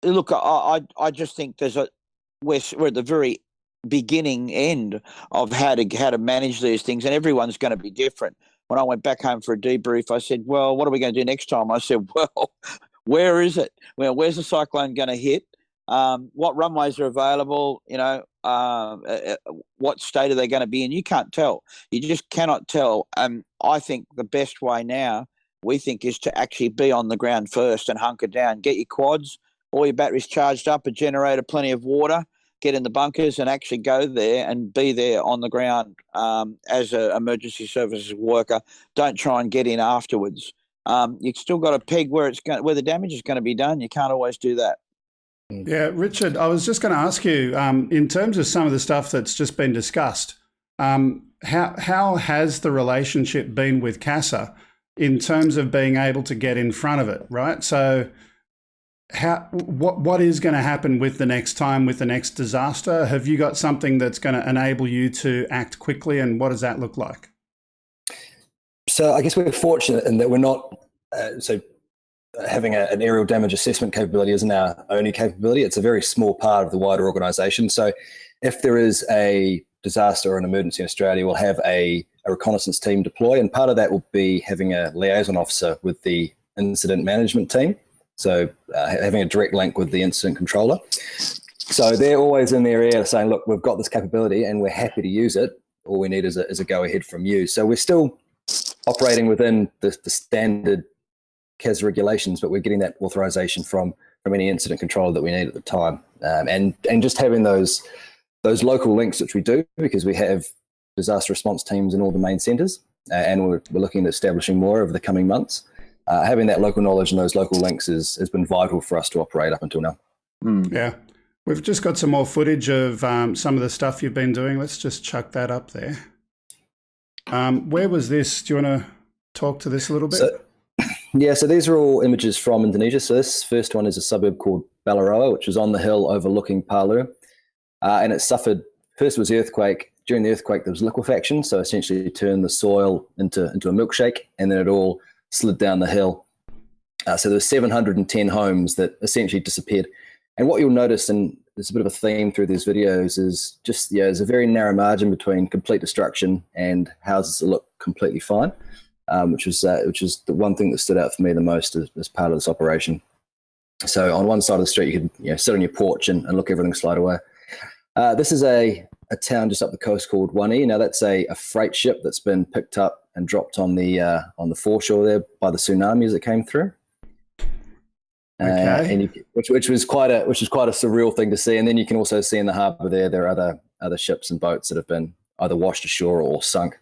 B: look, I just think we're at the very beginning end of how to manage these things, and everyone's going to be different. When I went back home for a debrief, I said, "Well, what are we going to do next time?" I said, "Well, where is it? Well, where's the cyclone going to hit? What runways are available? What state are they going to be in?" You can't tell. You just cannot tell. I think the best way now, we think, is to actually be on the ground first and hunker down. Get your quads, all your batteries charged up, a generator, plenty of water. Get in the bunkers and actually go there and be there on the ground as an emergency services worker. Don't try and get in afterwards. You've still got to peg where the damage is going to be done. You can't always do that.
A: Yeah, Richard, I was just going to ask you, in terms of some of the stuff that's just been discussed, how has the relationship been with CASA in terms of being able to get in front of it, right? So what is going to happen with the next time, with the next disaster? Have you got something that's going to enable you to act quickly, and what does that look like?
I: So I guess we're fortunate in that we're not having an aerial damage assessment capability isn't our only capability. It's a very small part of the wider organisation. So if there is a disaster or an emergency in Australia, we'll have a reconnaissance team deploy, and part of that will be having a liaison officer with the incident management team. So having a direct link with the incident controller. So they're always in their ear saying, look, we've got this capability and we're happy to use it. All we need is a go ahead from you. So we're still operating within the standard CAS regulations, but we're getting that authorization from any incident controller that we need at the time. And just having those local links, which we do, because we have disaster response teams in all the main centres, and we're looking at establishing more over the coming months. Having that local knowledge and those local links has been vital for us to operate up until now.
A: Yeah. We've just got some more footage of some of the stuff you've been doing. Let's just chuck that up there. Where was this? Do you want to talk to this a little bit?
I: So these are all images from Indonesia. So this first one is a suburb called Balaroa, which is on the hill overlooking Palu. And it suffered, first was the earthquake. During the earthquake, there was liquefaction. So essentially it turned the soil into a milkshake, and then it all slid down the hill. So there were 710 homes that essentially disappeared. And what you'll notice, and there's a bit of a theme through these videos, is just, there's a very narrow margin between complete destruction and houses that look completely fine. Which was the one thing that stood out for me the most as part of this operation. So on one side of the street, you could sit on your porch and look everything slide away. This is a town just up the coast called Wani. Now that's a freight ship that's been picked up and dropped on the foreshore there by the tsunami as it came through.
A: Okay.
I: Which was quite a surreal thing to see. And then you can also see in the harbour there are other ships and boats that have been either washed ashore or sunk.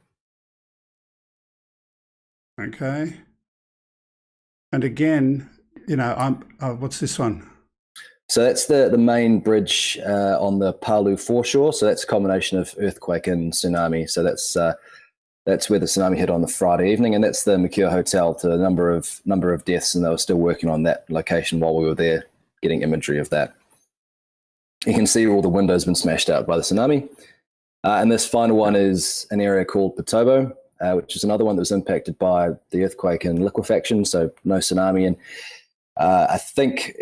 A: Okay. And again, what's this one?
I: So that's the main bridge on the Palu foreshore. So that's a combination of earthquake and tsunami. So that's where the tsunami hit on the Friday evening, and that's the Mercure Hotel, to a number of deaths, and they were still working on that location while we were there, getting imagery of that. You can see all the windows been smashed out by the tsunami. And this final one is an area called Patobo, which is another one that was impacted by the earthquake and liquefaction, so no tsunami. And I think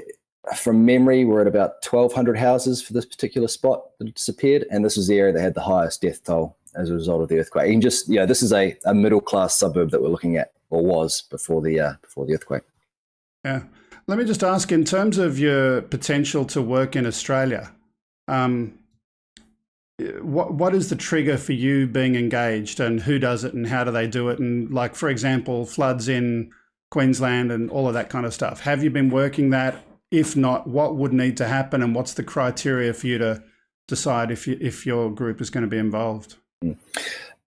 I: from memory, we're at about 1,200 houses for this particular spot that disappeared, and this was the area that had the highest death toll as a result of the earthquake. And just, this is a middle-class suburb that we're looking at, or was before the earthquake.
A: Yeah. Let me just ask, in terms of your potential to work in Australia, what is the trigger for you being engaged, and who does it and how do they do it? And like, for example, floods in Queensland and all of that kind of stuff. Have you been working that? If not, what would need to happen, and what's the criteria for you to decide if your group is going to be involved?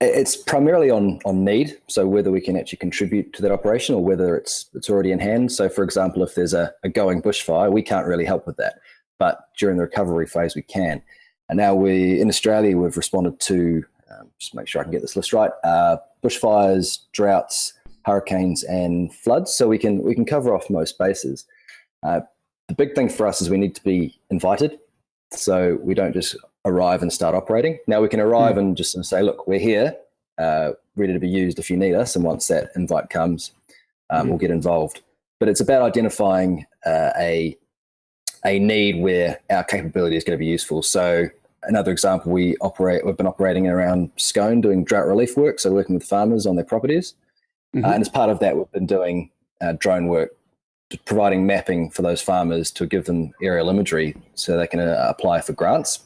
I: It's primarily on need, so whether we can actually contribute to that operation or whether it's already in hand. So, for example, if there's a going bushfire, we can't really help with that, but during the recovery phase we can. And now in Australia, we've responded to, just make sure I can get this list right, bushfires, droughts, hurricanes and floods, so we can cover off most bases. The big thing for us is we need to be invited, so we don't just arrive and start operating. Now we can arrive and just say, look, we're here, ready to be used if you need us, and once that invite comes, we'll get involved. But it's about identifying a need where our capability is going to be useful. So another example, we've been operating around Scone doing drought relief work, so working with farmers on their properties. And as part of that, we've been doing drone work, providing mapping for those farmers to give them aerial imagery so they can apply for grants.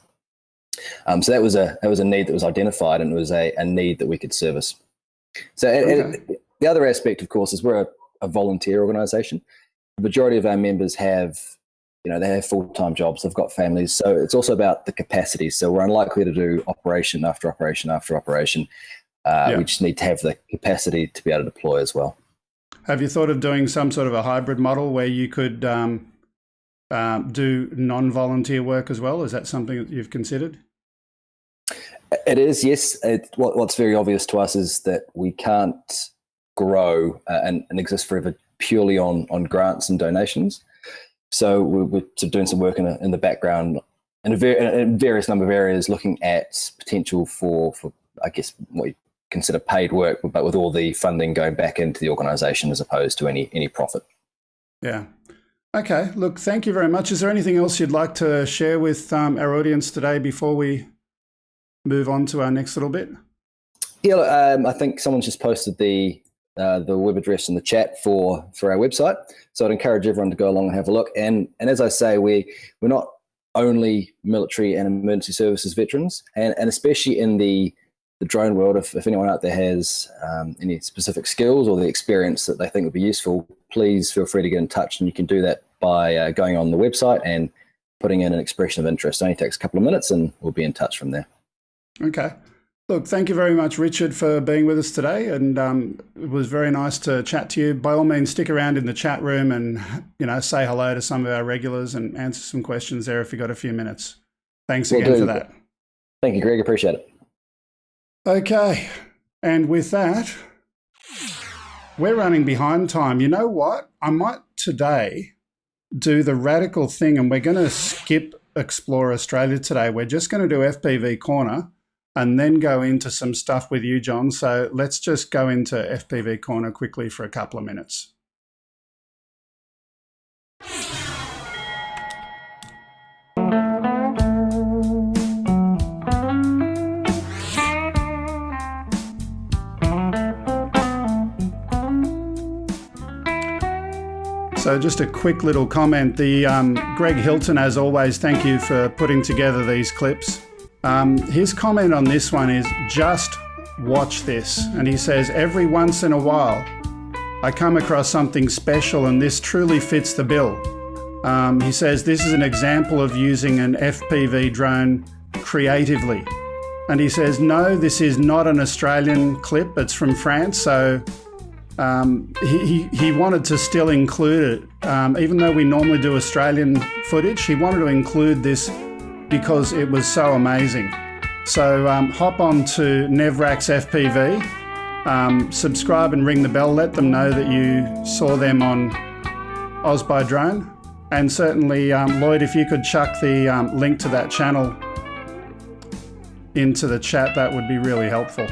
I: So that was a need that was identified, and it was a need that we could service. So the other aspect, of course, is we're a volunteer organisation. The majority of our members have, they have full-time jobs, they've got families, so it's also about the capacity. So we're unlikely to do operation after operation after open. We just need to have the capacity to be able to deploy as well.
A: Have you thought of doing some sort of a hybrid model where you could do non-volunteer work as well? Is that something that you've considered?
I: It is, yes. What's very obvious to us is that we can't grow and exist forever purely on grants and donations. So we're sort of doing some work in the background in various number of areas, looking at potential for I guess what you consider paid work, but with all the funding going back into the organisation as opposed to any profit.
A: Yeah. Okay. Look, thank you very much. Is there anything else you'd like to share with our audience today before we move on to our next little bit?
I: Yeah, I think someone's just posted the web address in the chat for our website. So I'd encourage everyone to go along and have a look. And as I say, we're not only military and emergency services veterans, and especially in the drone world, if anyone out there has any specific skills or the experience that they think would be useful, please feel free to get in touch. And you can do that by going on the website and putting in an expression of interest. It only takes a couple of minutes and we'll be in touch from there.
A: Okay. Look, thank you very much, Richard, for being with us today. And it was very nice to chat to you. By all means, stick around in the chat room and, say hello to some of our regulars and answer some questions there if you've got a few minutes. Thanks again for that.
I: Thank you, Greg. Appreciate it.
A: Okay. And with that, we're running behind time. You know what? I might today do the radical thing, and we're going to skip Explore Australia today. We're just going to do FPV Korner and then go into some stuff with you, John. So let's just go into FPV Korner quickly for a couple of minutes. So just a quick little comment. The Greg Hilton, as always, thank you for putting together these clips. His comment on this one is, just watch this. And he says, every once in a while, I come across something special and this truly fits the bill. He says, this is an example of using an FPV drone creatively. And he says, no, this is not an Australian clip. It's from France. So he wanted to still include it. Even though we normally do Australian footage, he wanted to include this because it was so amazing. So hop on to Nevrak's FPV, subscribe and ring the bell, let them know that you saw them on Oz by Drone. And certainly, Lloyd, if you could chuck the link to that channel into the chat, that would be really helpful.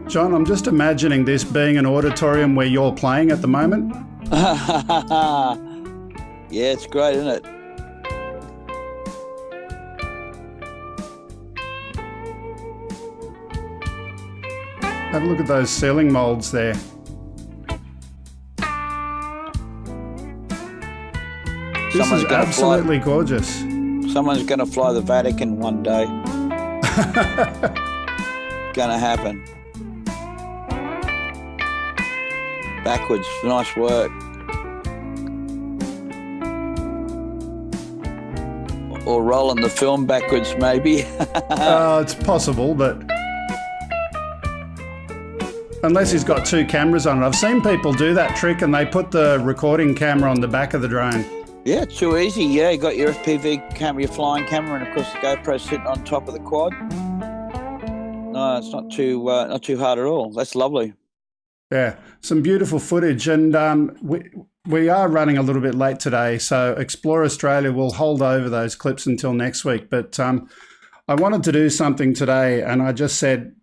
A: John, I'm just imagining this being an auditorium where you're playing at the moment.
B: Yeah, it's great, isn't it?
A: Have a look at those ceiling molds there. This is absolutely gorgeous.
B: Someone's going to fly the Vatican one day. Going to happen. Backwards, nice work. Or rolling the film backwards, maybe.
A: It's possible, but unless he's got two cameras on it. I've seen people do that trick and they put the recording camera on the back of the drone.
B: Yeah, it's too easy. Yeah, you got your FPV camera, your flying camera, and of course the GoPro sitting on top of the quad. No, it's not too hard at all. That's lovely.
A: Yeah, some beautiful footage, and we are running a little bit late today, so Explore Australia will hold over those clips until next week. But I wanted to do something today, and I just said,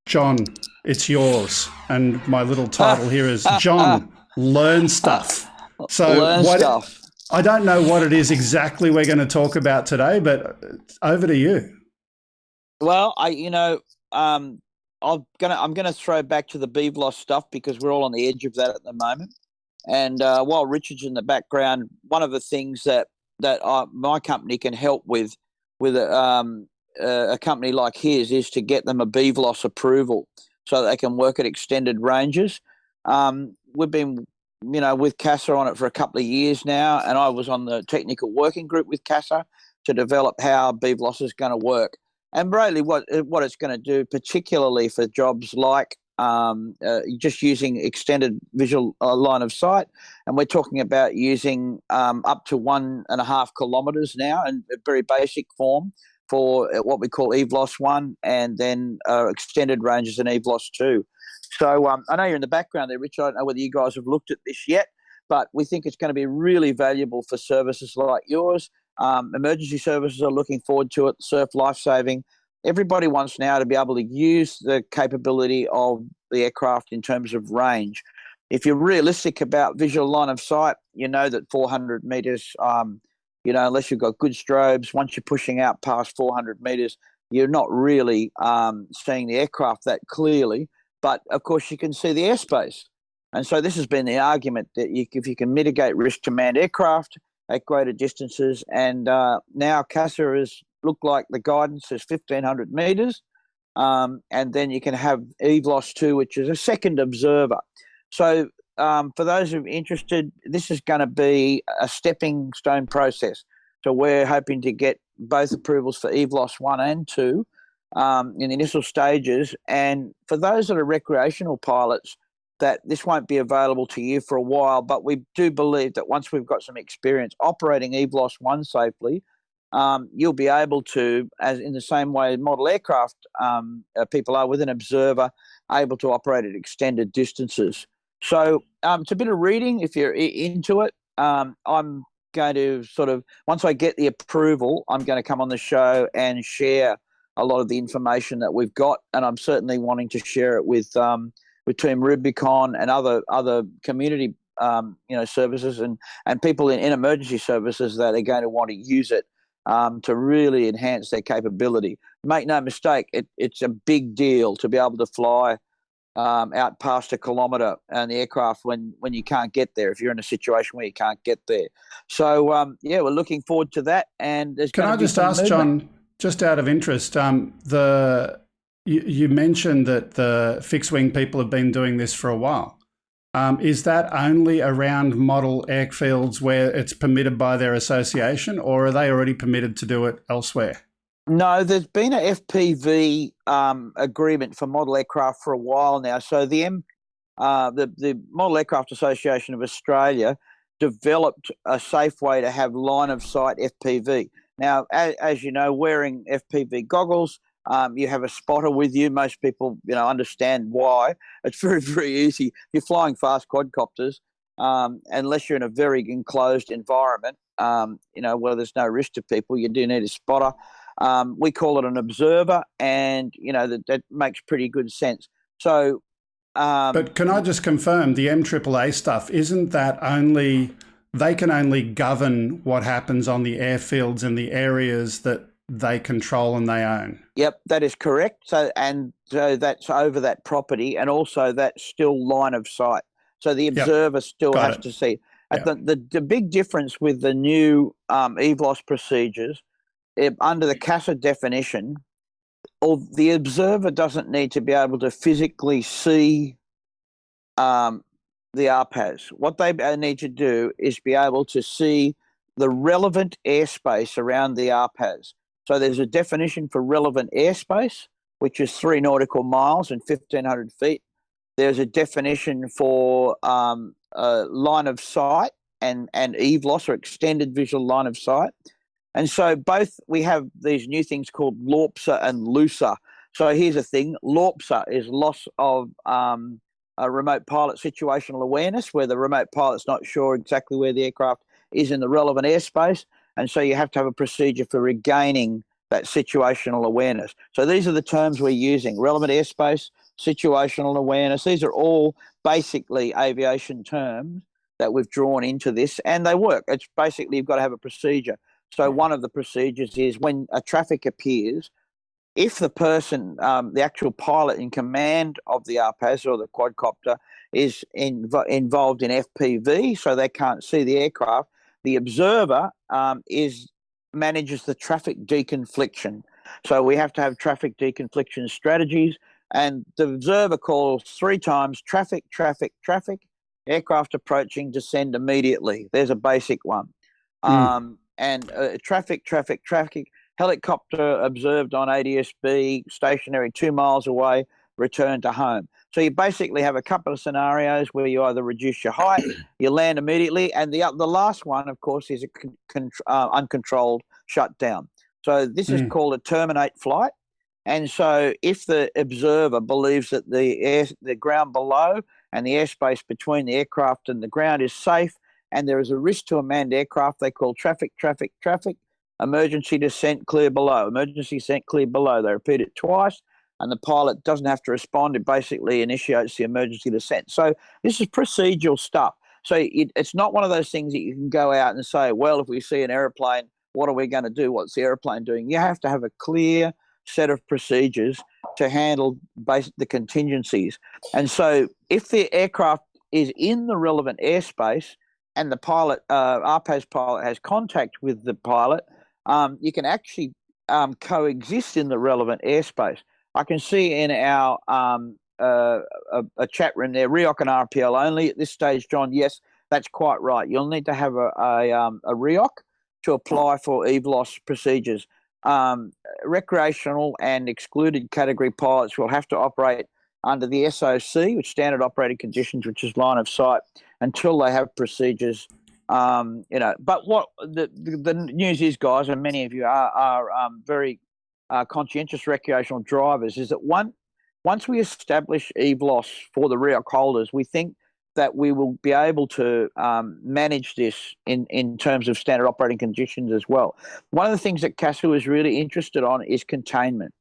A: John, it's yours. And my little title here is John, Learn Stuff. So
B: Learn stuff.
A: I don't know what it is exactly we're going to talk about today, but over to you.
B: Well, I'm gonna throw back to the BVLOS stuff because we're all on the edge of that at the moment. And while Richard's in the background, one of the things that my company can help with a company like his is to get them a BVLOS approval so they can work at extended ranges. We've been, with CASA on it for a couple of years now, and I was on the technical working group with CASA to develop how BVLOS is going to work. And really what it's going to do, particularly for jobs like just using extended visual line of sight, and we're talking about using up to 1.5 kilometres now in a very basic form for what we call EVLOS 1, and then extended ranges in EVLOS 2. So I know you're in the background there, Rich. I don't know whether you guys have looked at this yet, but we think it's going to be really valuable for services like yours. Emergency services are looking forward to it, surf lifesaving. Everybody wants now to be able to use the capability of the aircraft in terms of range. If you're realistic about visual line of sight, you know that 400 metres, unless you've got good strobes, once you're pushing out past 400 metres, you're not really seeing the aircraft that clearly. But, of course, you can see the airspace. And so this has been the argument that if you can mitigate risk to manned aircraft at greater distances, and now CASA has looked like the guidance is 1,500 metres, and then you can have EVLOS 2, which is a second observer. So for those who are interested, this is going to be a stepping stone process. So we're hoping to get both approvals for EVLOS 1 and 2 in the initial stages. And for those that are recreational pilots, that this won't be available to you for a while, but we do believe that once we've got some experience operating EVLOS 1 safely, you'll be able to, as in the same way model aircraft people are with an observer, able to operate at extended distances. So it's a bit of reading if you're into it. I'm going to once I get the approval, I'm going to come on the show and share a lot of the information that we've got, and I'm certainly wanting to share it with Team Rubicon and other community services and people in emergency services that are going to want to use it to really enhance their capability. Make no mistake, it's a big deal to be able to fly out past 1 kilometre and the aircraft when you can't get there, if you're in a situation where you can't get there. So, we're looking forward to that. And
A: can I just ask, John, just out of interest, you mentioned that the fixed-wing people have been doing this for a while. Is that only around model airfields where it's permitted by their association, or are they already permitted to do it elsewhere?
B: No, there's been a FPV agreement for model aircraft for a while now. So the Model Aircraft Association of Australia developed a safe way to have line-of-sight FPV. Now, as you know, wearing FPV goggles, you have a spotter with you. Most people, understand why. It's very, very easy. You're flying fast quadcopters, unless you're in a very enclosed environment, where there's no risk to people, you do need a spotter. We call it an observer, and, that makes pretty good sense. So,
A: but can I just confirm the MAAA stuff, isn't that they can only govern what happens on the airfields and the areas that they control and they own?
B: Yep, that is correct. So that's over that property, and also that's still line of sight. So the observer still has to see. Yep. The big difference with the new EVLOS procedures, under the CASA definition, the observer doesn't need to be able to physically see the RPAS. What they need to do is be able to see the relevant airspace around the RPAS. So there's a definition for relevant airspace, which is 3 nautical miles and 1,500 feet. There's a definition for line of sight and EVLOS, or extended visual line of sight. And so we have these new things called LORPSA and LUSA. So here's the thing. LORPSA is loss of a remote pilot situational awareness, where the remote pilot's not sure exactly where the aircraft is in the relevant airspace. And so you have to have a procedure for regaining that situational awareness. So these are the terms we're using: relevant airspace, situational awareness. These are all basically aviation terms that we've drawn into this, and they work. It's basically, you've got to have a procedure. So one of the procedures is when a traffic appears, if the person, the actual pilot in command of the RPAS or the quadcopter, is involved in FPV, so they can't see the aircraft, the observer manages the traffic deconfliction. So we have to have traffic deconfliction strategies, and the observer calls 3 times: traffic, traffic, traffic, aircraft approaching, descend immediately. There's a basic one. And traffic, traffic, traffic, helicopter observed on ADSB, stationary 2 miles away, return to home. So you basically have a couple of scenarios where you either reduce your height, you land immediately, and the last one, of course, is a uncontrolled shutdown. So this is called a terminate flight. And so if the observer believes that the ground below and the airspace between the aircraft and the ground is safe, and there is a risk to a manned aircraft, they call traffic, emergency descent clear below, emergency descent clear below. They repeat it twice, and the pilot doesn't have to respond. It basically initiates the emergency descent. So this is procedural stuff. So it's not one of those things that you can go out and say, well, if we see an aeroplane, what are we going to do? What's the aeroplane doing? You have to have a clear set of procedures to handle the contingencies. And so if the aircraft is in the relevant airspace and the pilot, RPAS pilot, has contact with the pilot, you can actually coexist in the relevant airspace. I can see in our a chat room there, REOC and RPL only at this stage, John. Yes, that's quite right. You'll need to have a REOC to apply for EVLOS procedures. Recreational and excluded category pilots will have to operate under the SOC, which Standard Operating Conditions, which is line of sight, until they have procedures. But what the news is, guys, and many of you are very conscientious recreational drivers, is that once we establish EVLOS for the REOC holders, we think that we will be able to manage this in terms of standard operating conditions as well. One of the things that CASA is really interested on is containment.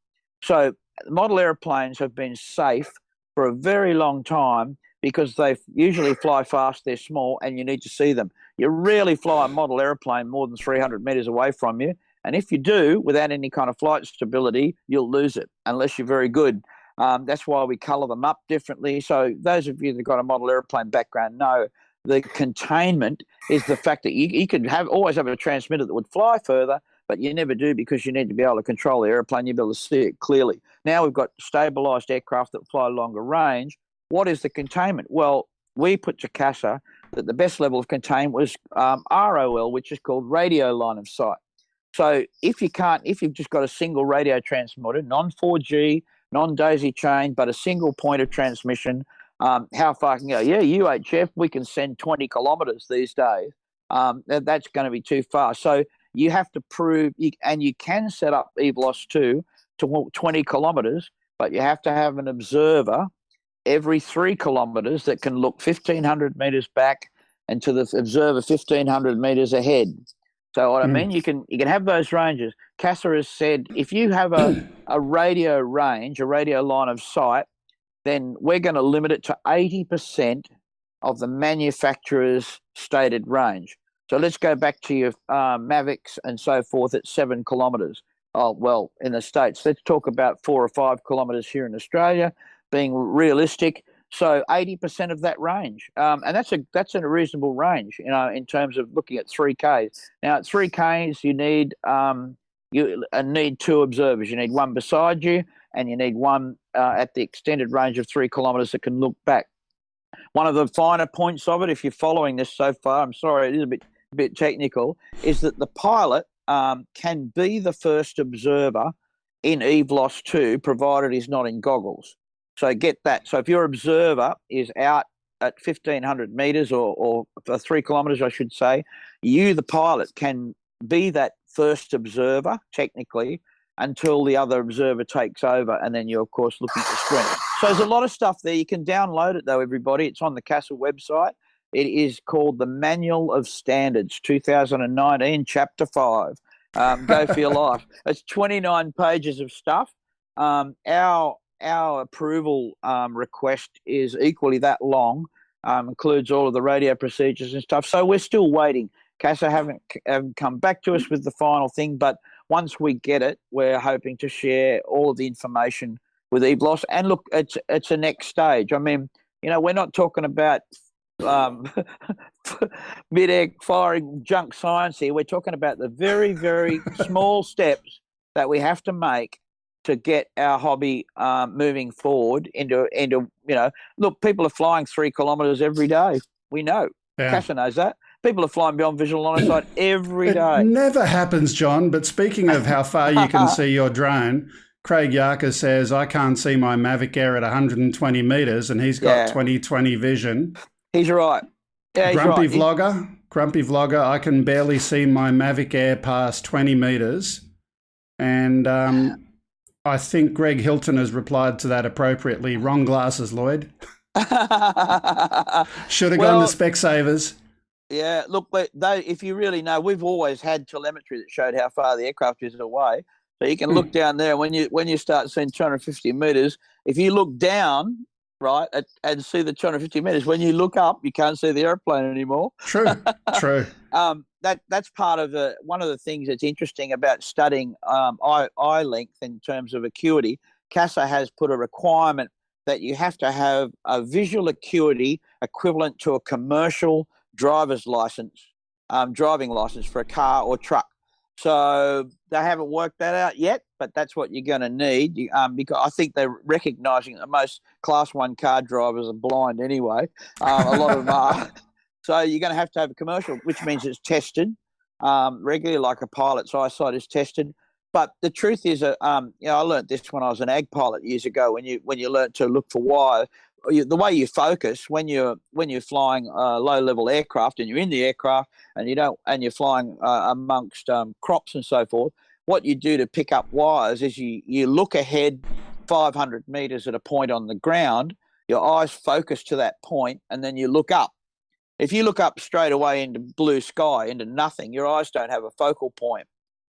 B: So model airplanes have been safe for a very long time because they usually fly fast, they're small, and you need to see them. You rarely fly a model airplane more than 300 metres away from you, and if you do, without any kind of flight stability, you'll lose it unless you're very good. That's why we colour them up differently. So those of you that got a model airplane background know the containment is the fact that you could always have a transmitter that would fly further, but you never do because you need to be able to control the airplane. You'll be able to see it clearly. Now we've got stabilised aircraft that fly longer range. What is the containment? Well, we put to CASA that the best level of containment was ROL, which is called radio line of sight. So if you've just got a single radio transmitter, non-4G, non-daisy chain, but a single point of transmission, how far can you go? Yeah, UHF, we can send 20 kilometres these days. That's going to be too far. So you have to prove, and you can set up EVLOS 2 to 20 kilometres, but you have to have an observer every 3 kilometres that can look 1,500 metres back and to the observer 1,500 metres ahead. So what I mean, you can have those ranges. CASA has said if you have a radio range, a radio line of sight, then we're going to limit it to 80% of the manufacturer's stated range. So let's go back to your Mavics and so forth at 7 kilometres. Oh, well, in the States, let's talk about 4 or 5 kilometres here in Australia, being realistic. So 80% of that range, and that's a reasonable range, in terms of looking at 3Ks. Now at 3Ks, you need 2 observers. You need one beside you, and you need one at the extended range of 3 kilometres that can look back. One of the finer points of it, if you're following this so far, I'm sorry, it is a bit technical, is that the pilot can be the first observer in EVLOS 2, provided he's not in goggles. So get that. So if your observer is out at 1,500 metres or 3 kilometres, I should say, you, the pilot, can be that first observer, technically, until the other observer takes over, and then you're, of course, looking at the screen. So there's a lot of stuff there. You can download it, though, everybody. It's on the CASA website. It is called the Manual of Standards, 2019, Chapter 5. Go for your life. It's 29 pages of stuff. Our approval request is equally that long, includes all of the radio procedures and stuff. So we're still waiting. CASA haven't come back to us with the final thing, but once we get it, we're hoping to share all of the information with EVLOS. And look, it's a next stage. I mean, we're not talking about mid-air firing junk science here. We're talking about the very, very small steps that we have to make to get our hobby moving forward into look, people are flying 3 kilometres every day. We know. Yeah. CASA knows that. People are flying beyond visual line of sight every day.
A: It never happens, John, but speaking of how far you can see your drone, Craig Yarker says, I can't see my Mavic Air at 120 metres and he's got 20/20 vision.
B: He's right. Yeah, he's
A: Grumpy
B: right.
A: Vlogger, I can barely see my Mavic Air past 20 metres. And I think Greg Hilton has replied to that appropriately. Wrong glasses, Lloyd. Should have gone to Specsavers.
B: Yeah, look, if you really know, we've always had telemetry that showed how far the aircraft is away. So you can look down there when you start seeing 250 metres. If you look down, right, and see the 250 metres, when you look up, you can't see the airplane anymore.
A: True.
B: That's part of one of the things that's interesting about studying eye length in terms of acuity. CASA has put a requirement that you have to have a visual acuity equivalent to a commercial driver's license, driving license for a car or truck. So they haven't worked that out yet, but that's what you're going to need because I think they're recognising that most Class 1 car drivers are blind anyway. A lot of them are. So you're going to have a commercial, which means it's tested regularly, like a pilot's eyesight is tested. But the truth is, I learned this when I was an ag pilot years ago. When you learn to look for wire, the way you focus when you're flying low-level aircraft and you're in the aircraft and you're flying amongst crops and so forth, what you do to pick up wires is you look ahead 500 metres at a point on the ground, your eyes focus to that point, and then you look up. If you look up straight away into blue sky, into nothing, your eyes don't have a focal point.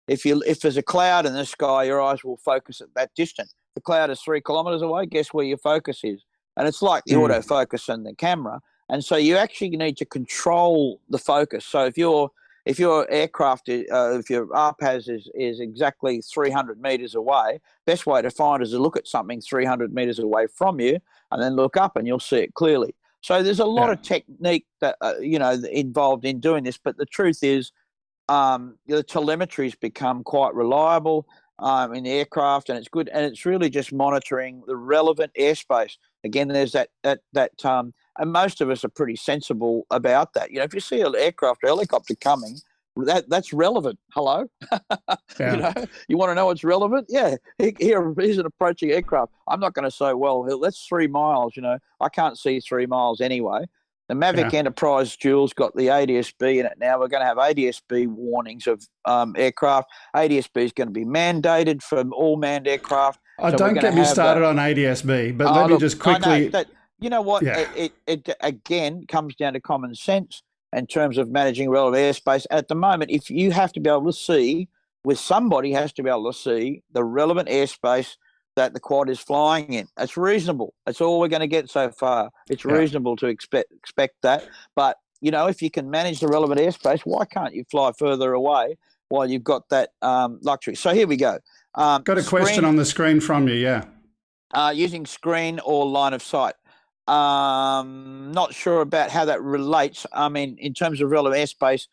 B: If there's a cloud in the sky, your eyes will focus at that distance. The cloud is 3 kilometres away, guess where your focus is? And it's like the autofocus and the camera. And so you actually need to control the focus. So if your aircraft, if your RPAS is exactly 300 metres away, best way to find is to look at something 300 metres away from you and then look up and you'll see it clearly. So there's a lot of technique that involved in doing this. But the truth is the telemetry's become quite reliable in the aircraft, and it's good. And it's really just monitoring the relevant airspace. Again, there's that and most of us are pretty sensible about that. If you see an aircraft or helicopter coming, that's relevant. Hello? You want to know what's relevant? Yeah, here's an approaching aircraft. I'm not going to say, well, that's 3 miles. I can't see 3 miles anyway. The Mavic Enterprise Dual's got the ADS-B in it now. We're going to have ADS-B warnings of aircraft. ADS-B is going to be mandated for all manned aircraft.
A: Don't get me started on ADS-B, but let me just quickly...
B: You know what? Yeah. It again comes down to common sense in terms of managing relevant airspace. At the moment, if you have to be able to see, somebody has to be able to see the relevant airspace that the quad is flying in. It's reasonable. That's all we're going to get so far. It's reasonable to expect that. But, if you can manage the relevant airspace, why can't you fly further away while you've got that luxury? So here we go.
A: Got a question on the screen from you,
B: using screen or line of sight. Not sure about how that relates. I mean, in terms of relevant airspace,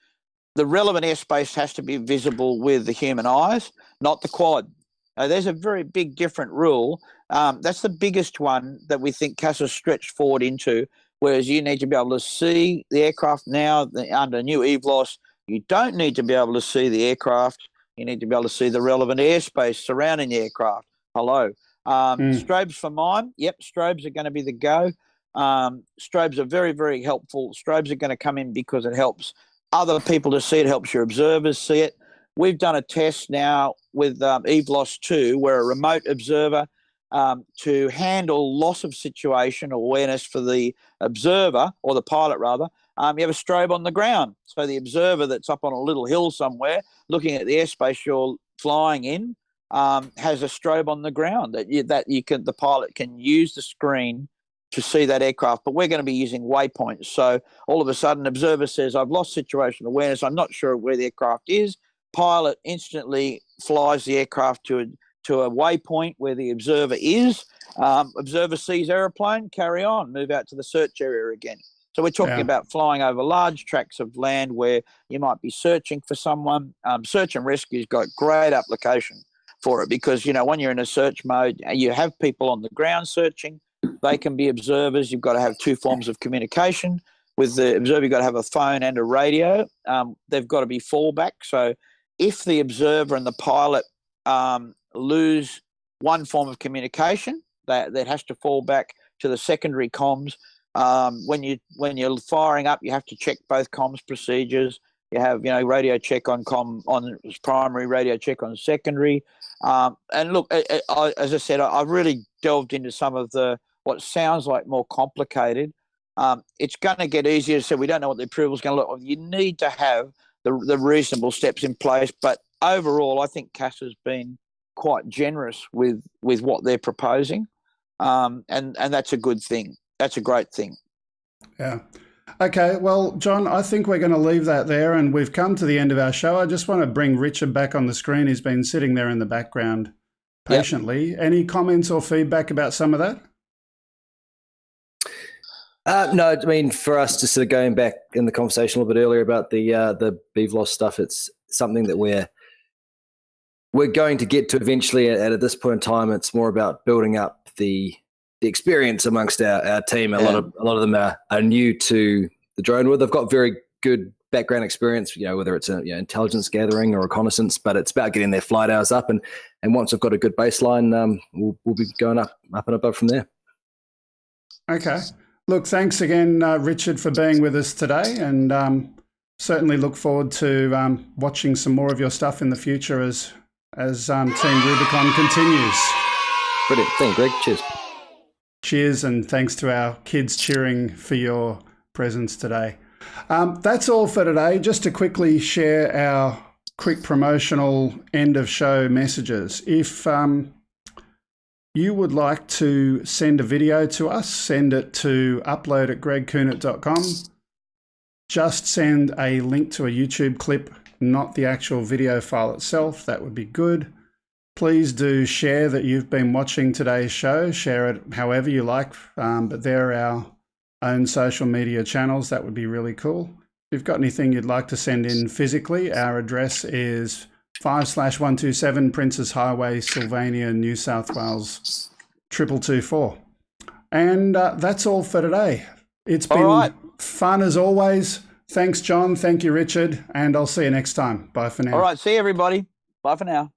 B: the relevant airspace has to be visible with the human eyes, not the quad. There's a very big different rule. That's the biggest one that we think CASA stretched forward into, whereas you need to be able to see the aircraft now under new EVLOS. You don't need to be able to see the aircraft. You need to be able to see the relevant airspace surrounding the aircraft. Hello. Strobes for mine. Yep, strobes are going to be the go. Strobes are very, very helpful. Strobes are going to come in because it helps other people to see it, helps your observers see it. We've done a test now with EVLOS 2 where a remote observer to handle loss of situation awareness for the observer, or the pilot rather, you have a strobe on the ground. So the observer that's up on a little hill somewhere looking at the airspace you're flying in has a strobe on the ground the pilot can use the screen to see that aircraft. But we're going to be using waypoints. So all of a sudden, observer says, I've lost situation awareness. I'm not sure where the aircraft is. Pilot instantly flies the aircraft to a waypoint where the observer is. Observer sees aeroplane, carry on, move out to the search area again. So we're talking about flying over large tracts of land where you might be searching for someone. Search and rescue's got great application for it because, when you're in a search mode, you have people on the ground searching. They can be observers. You've got to have two forms of communication. With the observer, you've got to have a phone and a radio. They've got to be fallback. So if the observer and the pilot lose one form of communication that has to fall back to the secondary comms. When you're firing up, you have to check both comms procedures. You have, radio check on primary, radio check on secondary. And look, as I said, I really delved into some of what sounds like more complicated. It's going to get easier. So we don't know what the approval is going to look like. You need to have the reasonable steps in place. But overall, I think CASA's been quite generous with what they're proposing. And that's a good thing. That's a great thing.
A: Yeah. Okay, well, John, I think we're going to leave that there, and we've come to the end of our show. I just want to bring Richard back on the screen. He's been sitting there in the background patiently. Yep. Any comments or feedback about some of that?
I: No, I mean, for us, just sort of going back in the conversation a little bit earlier about the BVLOS stuff, it's something that we're going to get to eventually. At this point in time, it's more about building up the experience amongst our team. A lot of them are new to the drone world. They've got very good background experience, whether it's intelligence gathering or reconnaissance, but it's about getting their flight hours up. And once we've got a good baseline, we'll be going up and above from there. Okay.
A: Look, thanks again, Richard, for being with us today, and certainly look forward to watching some more of your stuff in the future as Team Rubicon continues.
I: Brilliant. Thank you, Greg. Cheers.
A: Cheers, and thanks to our kids cheering for your presence today. That's all for today. Just to quickly share our quick promotional end of show messages. If you would like to send a video to us, send it to upload@gregkuhnert.com. Just send a link to a YouTube clip, not the actual video file itself. That would be good. Please do share that you've been watching today's show. Share it however you like, but they're our own social media channels. That would be really cool. If you've got anything you'd like to send in physically, our address is 5/127 Princes Highway, Sylvania, New South Wales, 2224. And that's all for today. It's been fun as always. Thanks, John. Thank you, Richard. And I'll see you next time. Bye for now.
B: All right. See you, everybody. Bye for now.